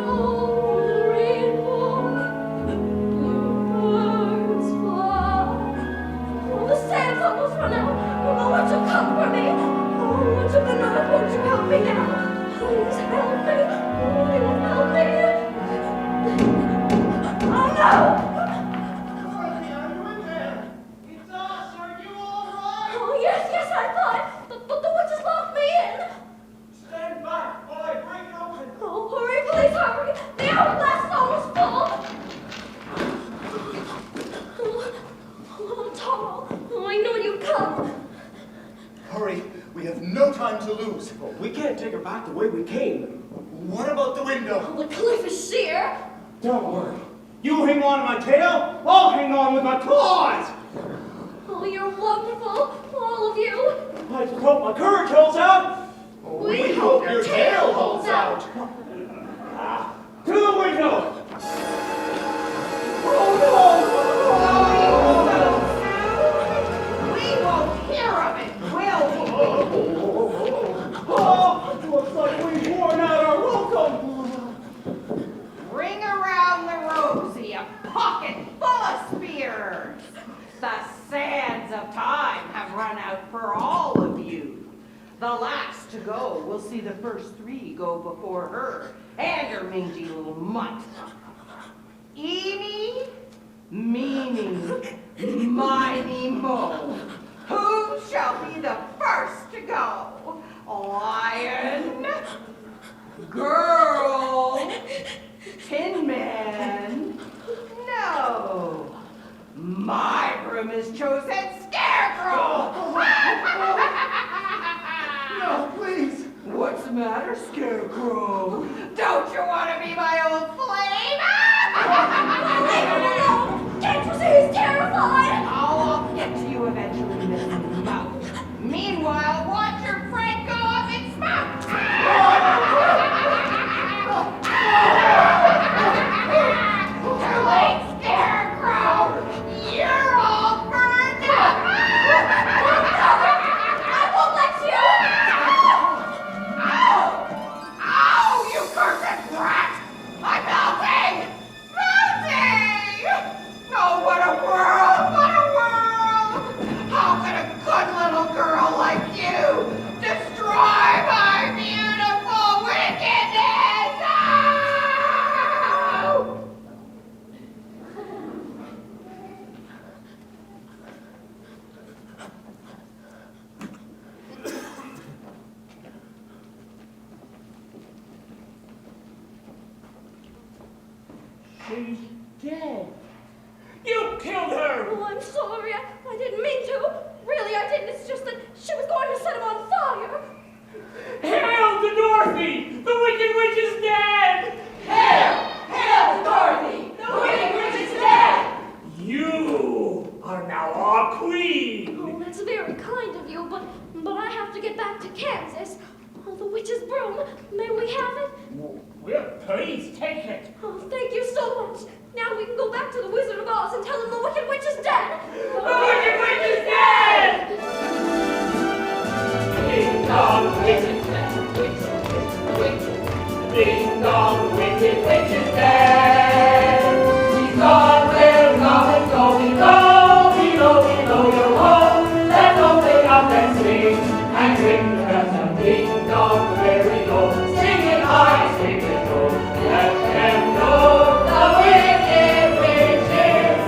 over the rainbow, bluebirds fly. Oh, the sand's almost run out. Oh, won't you come for me? Oh, won't you good night? Won't you help me now? Please help me. Oh, you will help me. Oh, no! Dorothy, are you in there? It's us. Are you all right? Oh, yes, I'm fine. The witches locked me in. Stand back while I break it open. Oh, hurry, please hurry. The hourglass is almost full. Oh, Toto, oh, I knew you'd come. Hurry, we have no time to lose. Well, we can't take her back the way we came. What about the window? Oh, the cliff is sheer. Don't worry. You hang on to my tail, I'll hang on with my claws! Oh, you're wonderful, all of you. I just hope my courage holds out. We hope your tail holds out. To the window! We won't hear of it, will we? Oh, looks like we've worn out our welcome. Ring around the rosy, a pocket full of spears. The sands of time have run out for all of you. The last to go will see the first 3 go before her and her mangy little mutt. Eeny, meeny, miny, mo. Who shall be the first to go? Lion, girl, My broom is chosen Scarecrow! No, please. What's the matter, Scarecrow? Don't you want to be my old flame? Leave him alone! Can't you see he's terrified? I'll get to you eventually, Miss Mouse. Meanwhile, watch your friend go up in smoke! Too late, Scarecrow! You're all burned up! I won't let you! Oh, you cursed brat! I'm melting! Melting! Oh, what a world! What a world! How could a good little girl like you destroy my beautiful wickedness? Oh! She's dead. You killed her! Oh, I'm sorry. I didn't mean to. Really, I didn't. It's just that she was going to set him on fire. Hail to Dorothy! The Wicked Witch is dead! Hail! Hail to Dorothy! The Wicked Witch is dead! You are now our queen! Oh, that's very kind of you, but I have to get back to Kansas. Oh, the witch's broom. May we have it? Well, please take it. Oh, thank you so much. Now we can go back to the Wizard of Oz and tell him the Wicked Witch is dead. The Wicked Witch is dead! Ding dong, wicked witch, witch. Ding dong, wicked witch is dead. She's gone where nothing going, go below your home. Let's open up and sing and ring the bells and ding dong very low. Sing it high, sing it low. Let them know the Wicked Witch is.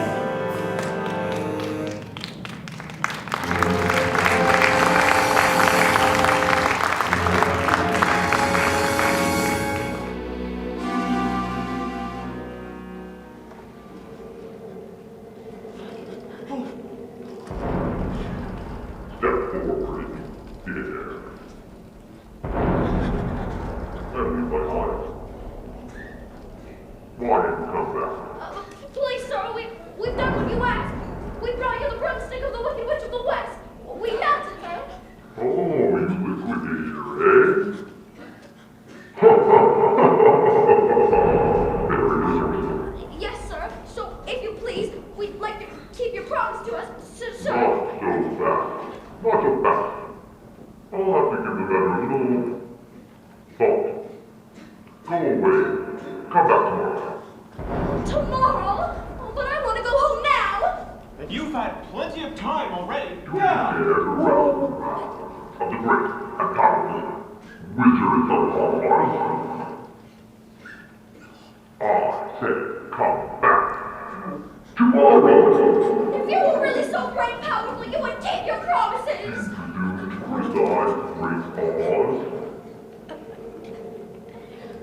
Step forward, dear. Let me behind. Why didn't you come back? Please, sir, we've done what you asked. We brought you the broomstick of the Wicked Witch of the West. We melted her. Oh, it's liquidator, eh? Very interesting. Yes, sir. So, if you please, we'd like to keep your promise to us, sir. Not so fast. Not so fast. I'll have to give the matter a little thought. Go away. Come back tomorrow. Tomorrow? Oh, but I want to go home now. And you've had plenty of time already. Dare to rouse the wrath of the great and powerful Wizard of Oz. I said come back tomorrow. If you were really so great and powerful, you would keep your promises. Introduced to reside Great Oz.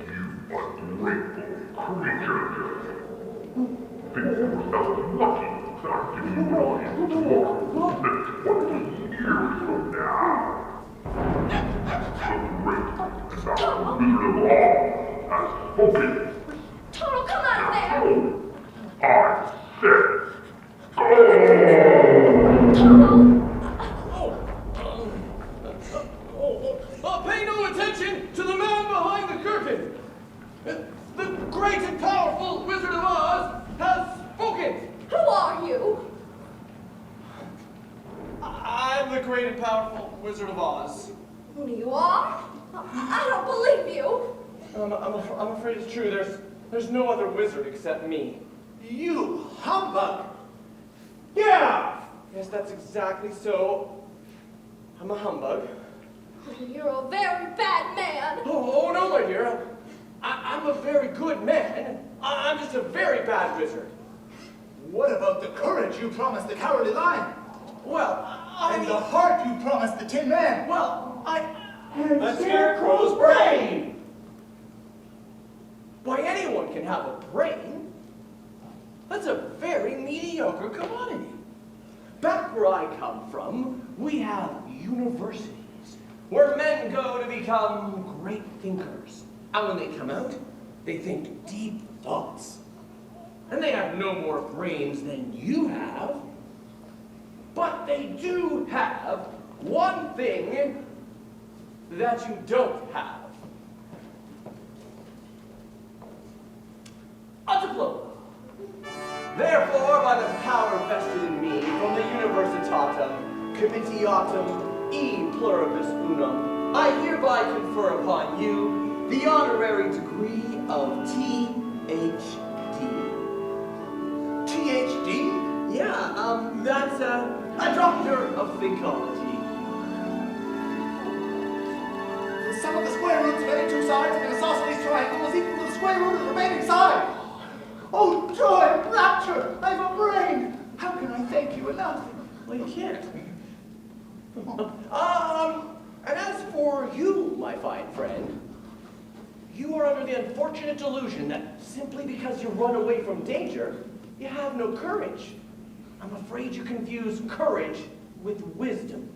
You ungrateful creature. Think yourself lucky that I'm giving you an audience tomorrow than 20 years from now. The great and powerful Wizard of Oz has spoken. Toto, come out of there. I said go! Toto. Pay no attention to the man behind the curtain. The great and powerful Wizard of Oz has spoken. Who are you? I'm the great and powerful Wizard of Oz. Who you are? I don't believe you. I'm afraid it's true. There's no other wizard except me. You humbug! Yeah! Yes, that's exactly so. I'm a humbug. You're a very bad man. Oh no, my dear. I'm a very good man. I'm just a very bad wizard. What about the courage you promised the Cowardly Lion? Well, And the heart you promised the Tin Man? Well, The Scarecrow's brain! Why, anyone can have a brain. That's a very mediocre commodity. Back where I come from, we have universities where men go to become great thinkers. And when they come out, they think deep thoughts. And they have no more brains than you have. But they do have one thing that you don't have. A diploma. Therefore, by the power vested in me from the Universitatum, Committeatum, e pluribus unum, I hereby confer upon you the honorary degree of Ph.D. PhD? Yeah, that's a doctor of thinkology. The sum of the square roots of any two sides of an isosceles triangle is equal to the square root of the remaining side. Oh, joy, rapture, I've a brain. How can I thank you enough? Well, you can't. And as for you, my fine friend, you are under the unfortunate delusion that simply because you run away from danger, you have no courage. I'm afraid you confuse courage with wisdom.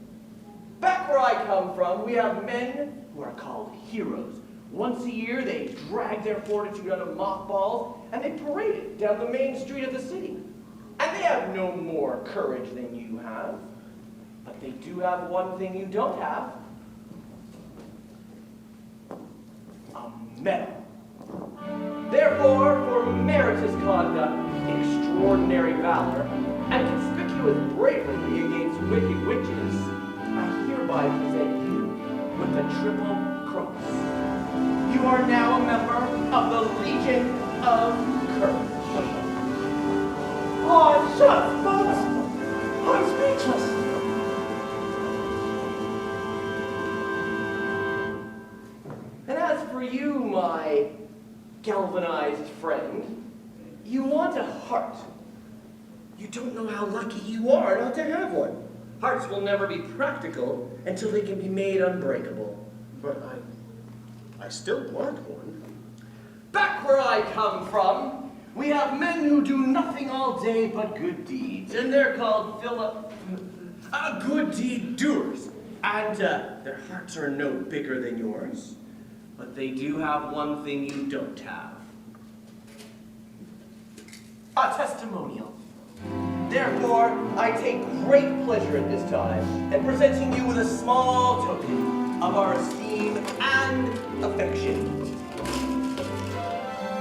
Back where I come from, we have men who are called heroes. Once a year, they drag their fortitude out of mothballs, and they parade it down the main street of the city. And they have no more courage than you have. But they do have one thing you don't have. A medal. Therefore, for meritorious conduct, extraordinary valor, and conspicuous bravery against wicked witches, I hereby present you with the Triple Cross. You are now a member of the Legion of Courage. Oh, shucks, folks. I'm speechless. And as for you, my galvanized friend, you want a heart. You don't know how lucky you are not to have one. Hearts will never be practical until they can be made unbreakable. But I still want one. Back where I come from, we have men who do nothing all day but good deeds, and they're called good deed doers. And their hearts are no bigger than yours, but they do have one thing you don't have. A testimonial. Therefore, I take great pleasure at this time in presenting you with a small token of our esteem and affection.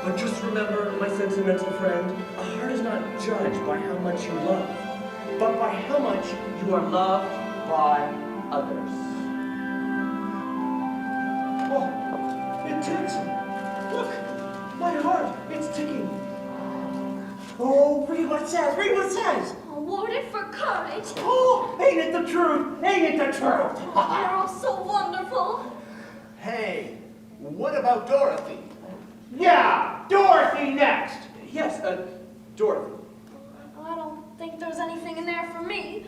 But just remember, my sentimental friend, a heart is not judged by how much you love, but by how much you are loved by others. Oh, it ticks. Look, my heart, it's ticking. Oh, read what it says, read what it says. Awarded for courage. Oh, ain't it the truth? Ain't it the truth? You're all so wonderful. Hey, what about Dorothy? Yeah, Dorothy next. Yes, Dorothy. I don't think there's anything in there for me.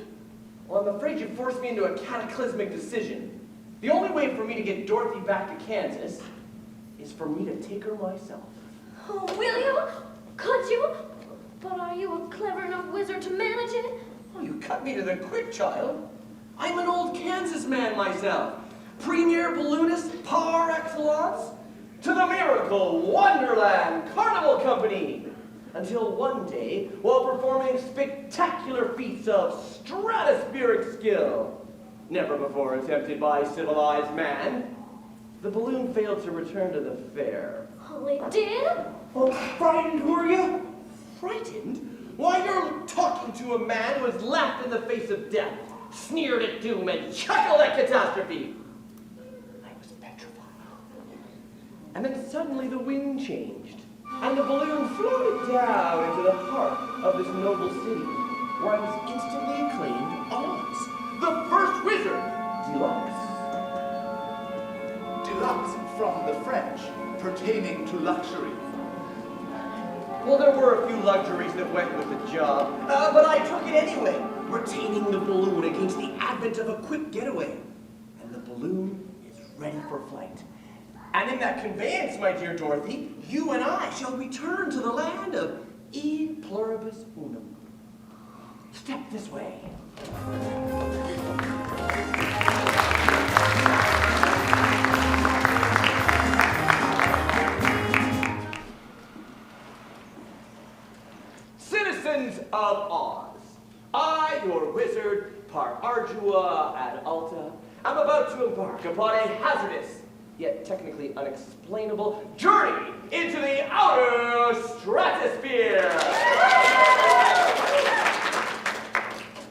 Well, I'm afraid you forced me into a cataclysmic decision. The only way for me to get Dorothy back to Kansas is for me to take her myself. Oh, will you? Could you? But are you a clever enough wizard to manage it? Oh, you cut me to the quick, child. I'm an old Kansas man myself. Premier balloonist par excellence. To the Miracle Wonderland Carnival Company. Until one day, while performing spectacular feats of stratospheric skill, never before attempted by civilized man, the balloon failed to return to the fair. Oh, it did? Oh, frightened were you? Frightened? Why, you're talking to a man who has laughed in the face of death, sneered at doom, and chuckled at catastrophe. I was petrified. And then suddenly the wind changed, and the balloon floated down into the heart of this noble city, where I was instantly acclaimed Oz, the first wizard, deluxe. Deluxe from the French, pertaining to luxury. Well, there were a few luxuries that went with the job, but I took it anyway, retaining the balloon against the advent of a quick getaway. And the balloon is ready for flight. And in that conveyance, my dear Dorothy, you and I shall return to the land of E pluribus unum. Step this way. Citizens of Oz, I, your wizard, par ardua ad alta, am about to embark upon a hazardous, yet technically unexplainable, journey into the outer stratosphere!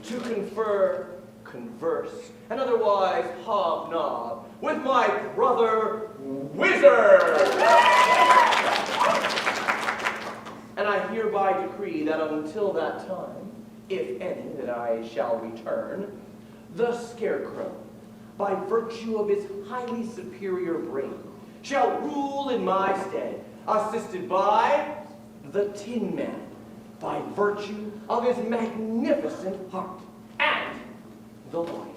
To confer, converse, and otherwise hobnob with my brother wizard! And I hereby decree that until that time, if any that I shall return, the Scarecrow, by virtue of his highly superior brain, shall rule in my stead, assisted by the Tin Man, by virtue of his magnificent heart, and the Lion,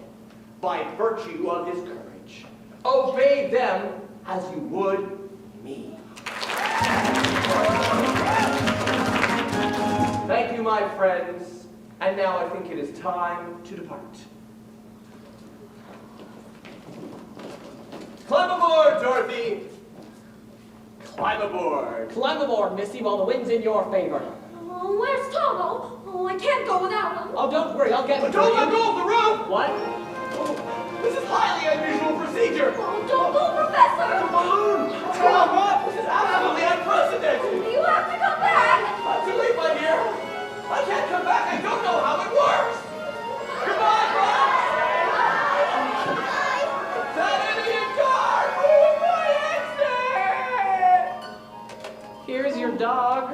by virtue of his courage. Obey them as you would me. Thank you, my friends, and now I think it is time to depart. Climb aboard, Dorothy! Climb aboard! Climb aboard, Missy, while the wind's in your favor. Oh, where's Toto? Oh, I can't go without him. Oh, don't worry, I'll get him. Don't let go of the rope! What? Oh, this is highly unusual procedure! Oh, don't go, Professor! The balloon! Come on, Bob! This is absolutely unprecedented! You have to come back! I'm too late, my dear! I can't come back! I don't know how it works! Goodbye, Bob! That idiot car! Ruined my exit! Here's your dog.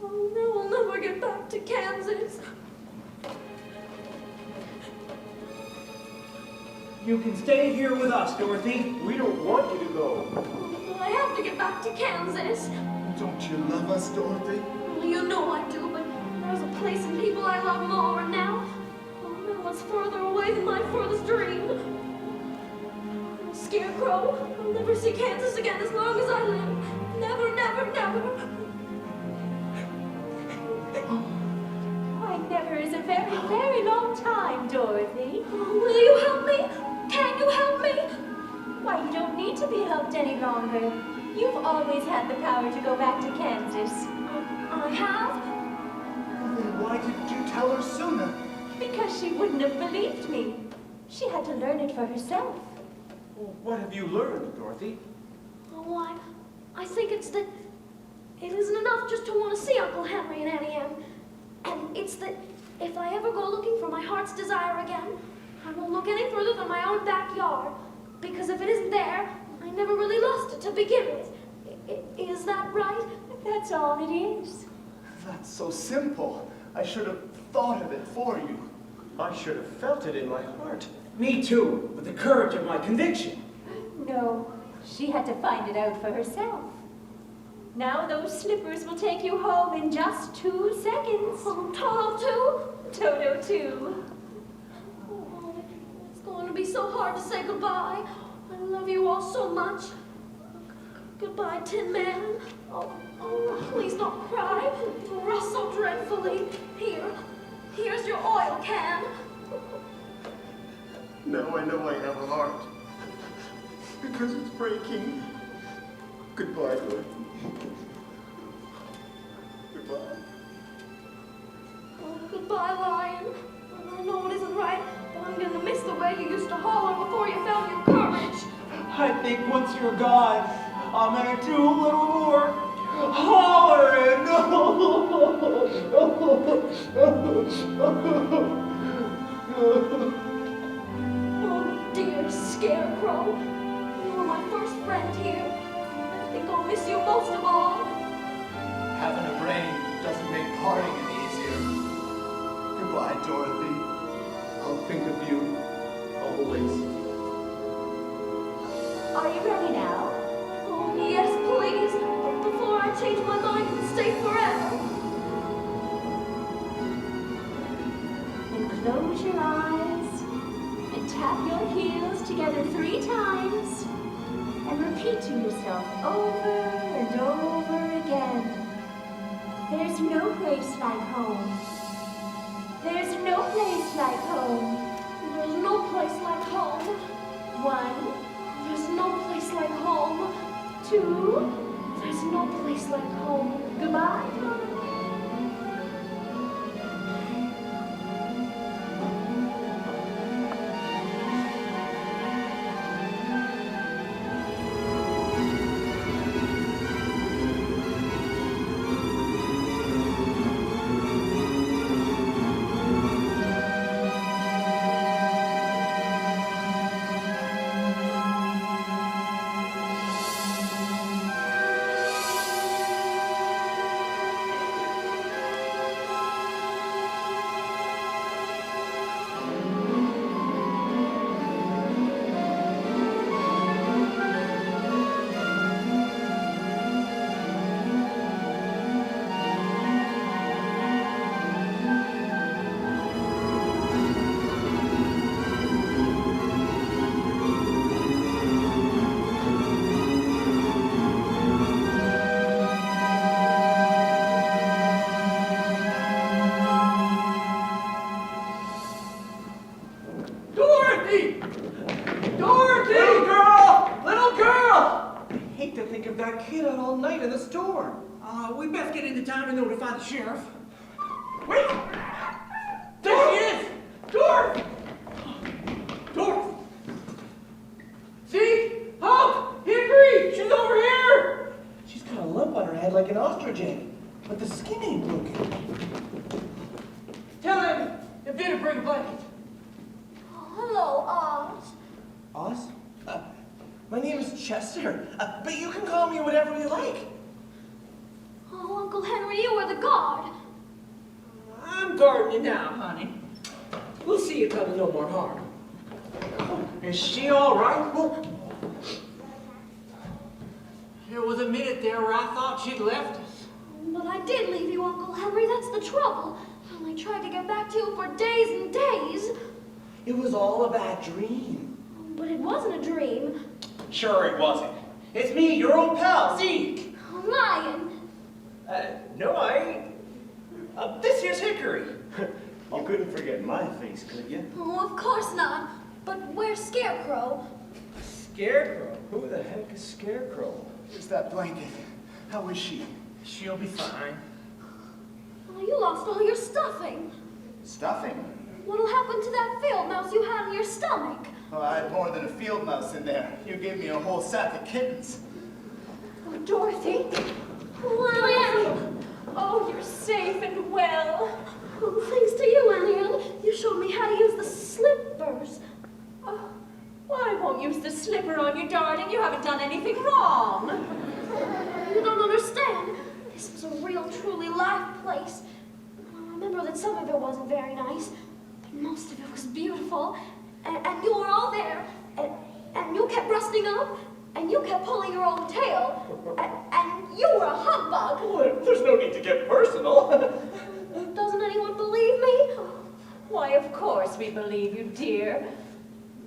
Oh, no, I'll never get back to Kansas. You can stay here with us, Dorothy. We don't want you to go. I have to get back to Kansas. Don't you love us, Dorothy? Well, you know I do, but there's a place and people I love more now. Oh, no, it's further away than my furthest dream. Scarecrow, I'll never see Kansas again as long as I live. Never, never, never. Why, never is a very, very long time, Dorothy. Oh, will you help me? Can you help me? Why, you don't need to be helped any longer. You've always had the power to go back to Kansas. I have? Then why didn't you tell her sooner? Because she wouldn't have believed me. She had to learn it for herself. Well, what have you learned, Dorothy? Oh, I think it's that it isn't enough just to want to see Uncle Henry and Annie Ann. And it's that if I ever go looking for my heart's desire again, I won't look any further than my own backyard. Because if it isn't there, I never really lost it to begin with. Is that right? That's all it is. That's so simple. I should have thought of it for you. I should have felt it in my heart. Me too, with the courage of my conviction. No, she had to find it out for herself. Now those slippers will take you home in just 2 seconds. Oh, Toto too? Toto too. Oh, it's going to be so hard to say goodbye. I love you all so much. Goodbye, Tin Man. Oh, please don't cry. You rust so dreadfully. Here's your oil can. Now I know I have a heart. Because it's breaking. Goodbye, Dorothy. Goodbye. Oh, goodbye, Lion. I know it isn't right, but I'm going to miss the way you used to holler before you found your courage. I think once you're gone, I'm gonna do a little more hollering. Oh, dear Scarecrow. You were my first friend here. I think I'll miss you most of all. Having a brain doesn't make parting any easier. Goodbye, Dorothy. I'll think of you always. Are you ready now? Oh, yes, please. But before I change my mind and stay forever. Then close your eyes and tap your heels together 3 times. and repeat to yourself over and over again. There's no place like home. There's no place like home. There's no place like home. 1, There's no place like home. 2, There's no place like home. goodbye. Dorothy! Dorothy! Little girl! Little girl! I hate to think of that kid out all night in the storm. We best get into town and notify the sheriff. Wait! There she is! Dorothy! Dorothy! See? Hulk! Hickory! She's over here! She's got a lump on her head like an ostrich egg, but the skin ain't broken. Tell him if they to bring a blanket. Hello, Oz. Oz? My name is Chester, but you can call me whatever you like. Oh, Uncle Henry, you were the guard. I'm guarding you now, honey. We'll see you come to no more harm. Is she all right? There was a minute there where I thought she'd left us. But I did leave you, Uncle Henry. That's the trouble. I tried to get back to you for days and days. It was all a bad dream. But it wasn't a dream. Sure it wasn't. It's me, your old pal, Zeke. I'm lying. No, I ain't. This here's Hickory. You couldn't forget my face, could you? Oh, of course not. But where's Scarecrow? Scarecrow? Who the heck is Scarecrow? Here's that blanket. How is she? She'll be fine. Oh, you lost all your stuffing. Stuffing? What'll happen to that field mouse you had in your stomach? Oh, I had more than a field mouse in there. You gave me a whole sack of kittens. Oh, Dorothy. Well, Oh, you're safe and well. oh, thanks to you, Annie. You showed me how to use the slippers. Oh, well, I won't use the slipper on you, darling. You haven't done anything wrong. You don't understand. This was a real, truly live place. I remember that some of it wasn't very nice, but most of it was beautiful. And you were all there, and you kept rusting up, and you kept pulling your own tail, and you were a humbug. Well, there's no need to get personal. Doesn't anyone believe me? Why, of course we believe you, dear.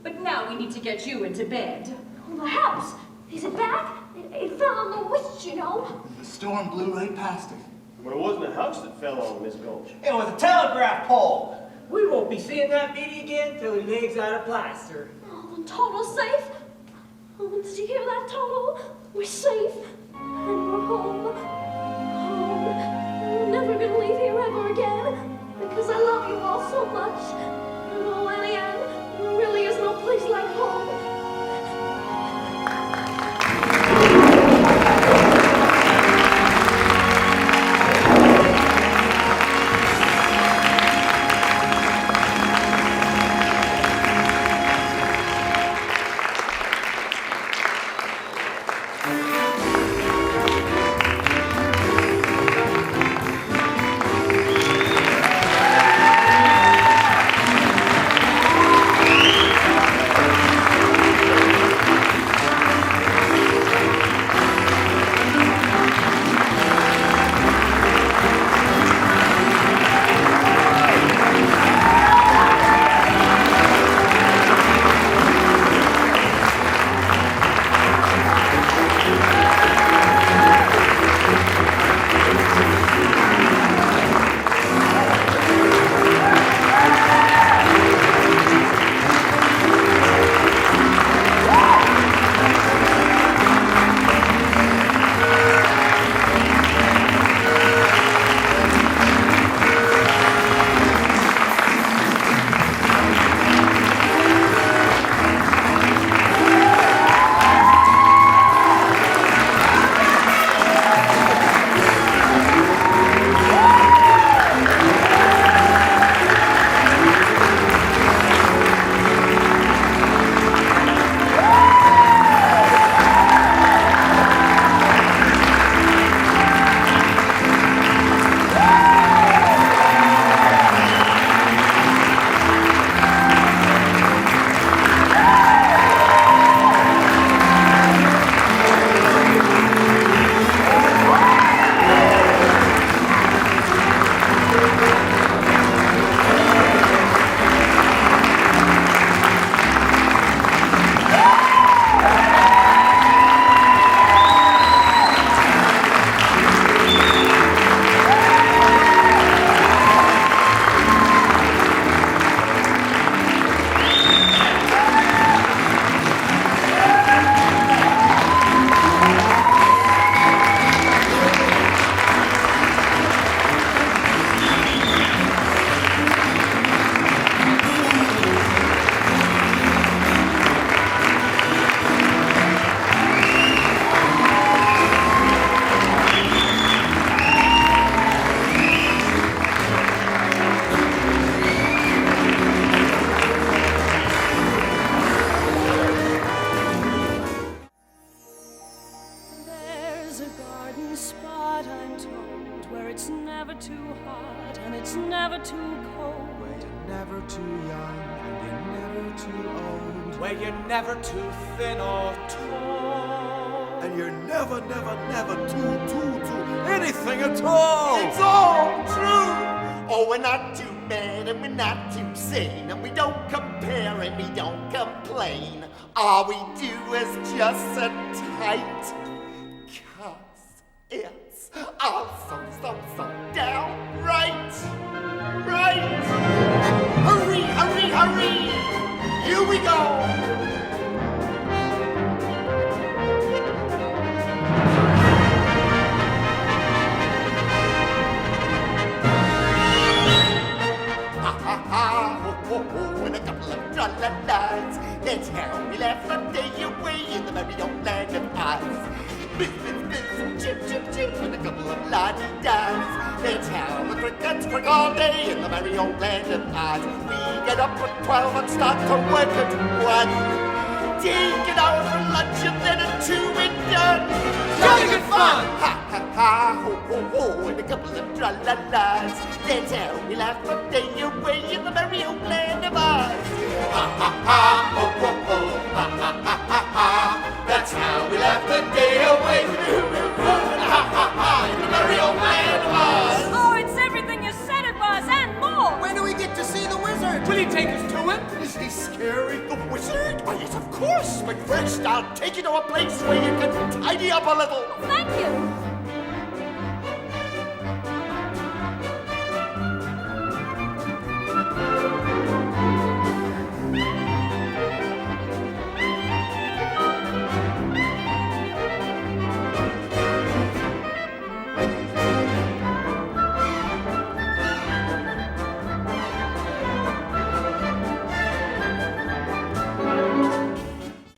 But now we need to get you into bed. The house, is it back? It fell on the witch, you know. The storm blew right past it. But it wasn't a house that fell on Miss Gulch. It was a telegraph pole. We won't be seeing that beauty again till he legs out of plaster. Oh, and Total's safe. Oh, did you hear that, Total? We're safe. And we're home. Home. We're never gonna leave here ever again. Because I love you all so much. And oh, Annie Ann, there really is no place like home. spot, I'm told, where it's never too hot and it's never too cold. Where you're never too young and you're never too old. Where you're never too thin or tall. And you're never, never, never too anything at all. It's all true. Oh, we're not too mad and we're not too sane, and we don't compare and we don't complain. All we do is just sit tight, 'cause it's all so downright right. Hurry, hurry, hurry! Here we go! And a couple of tra-la-las. That's how we laugh a day away in the very old land of Oz. Biz, biz, biz, chip, chip, chip, and a couple of la-di-das. That's how the crickets work all day in the very old land of Oz. We get up at 12 and start to work at 1. Take an hour for lunch and then at 2 we're done. Jolly good fun! Ha, ha, ha, ho, ho, ho, and a couple of tra-la-las. That's how we laugh a day away in the very old land of Oz. Ha, ha, ha, ho, ho, ho, ha, ha, ha, ha, ha. That's how we laugh the day away. Ha, ha, ha, in the very old land of Oz. Oh, it's everything you said it was and more. When do we get to see the wizard? Will he take us to him? Is he scary, the wizard? Why, yes, of course. But first, I'll take you to a place where you can tidy up a little. Thank you.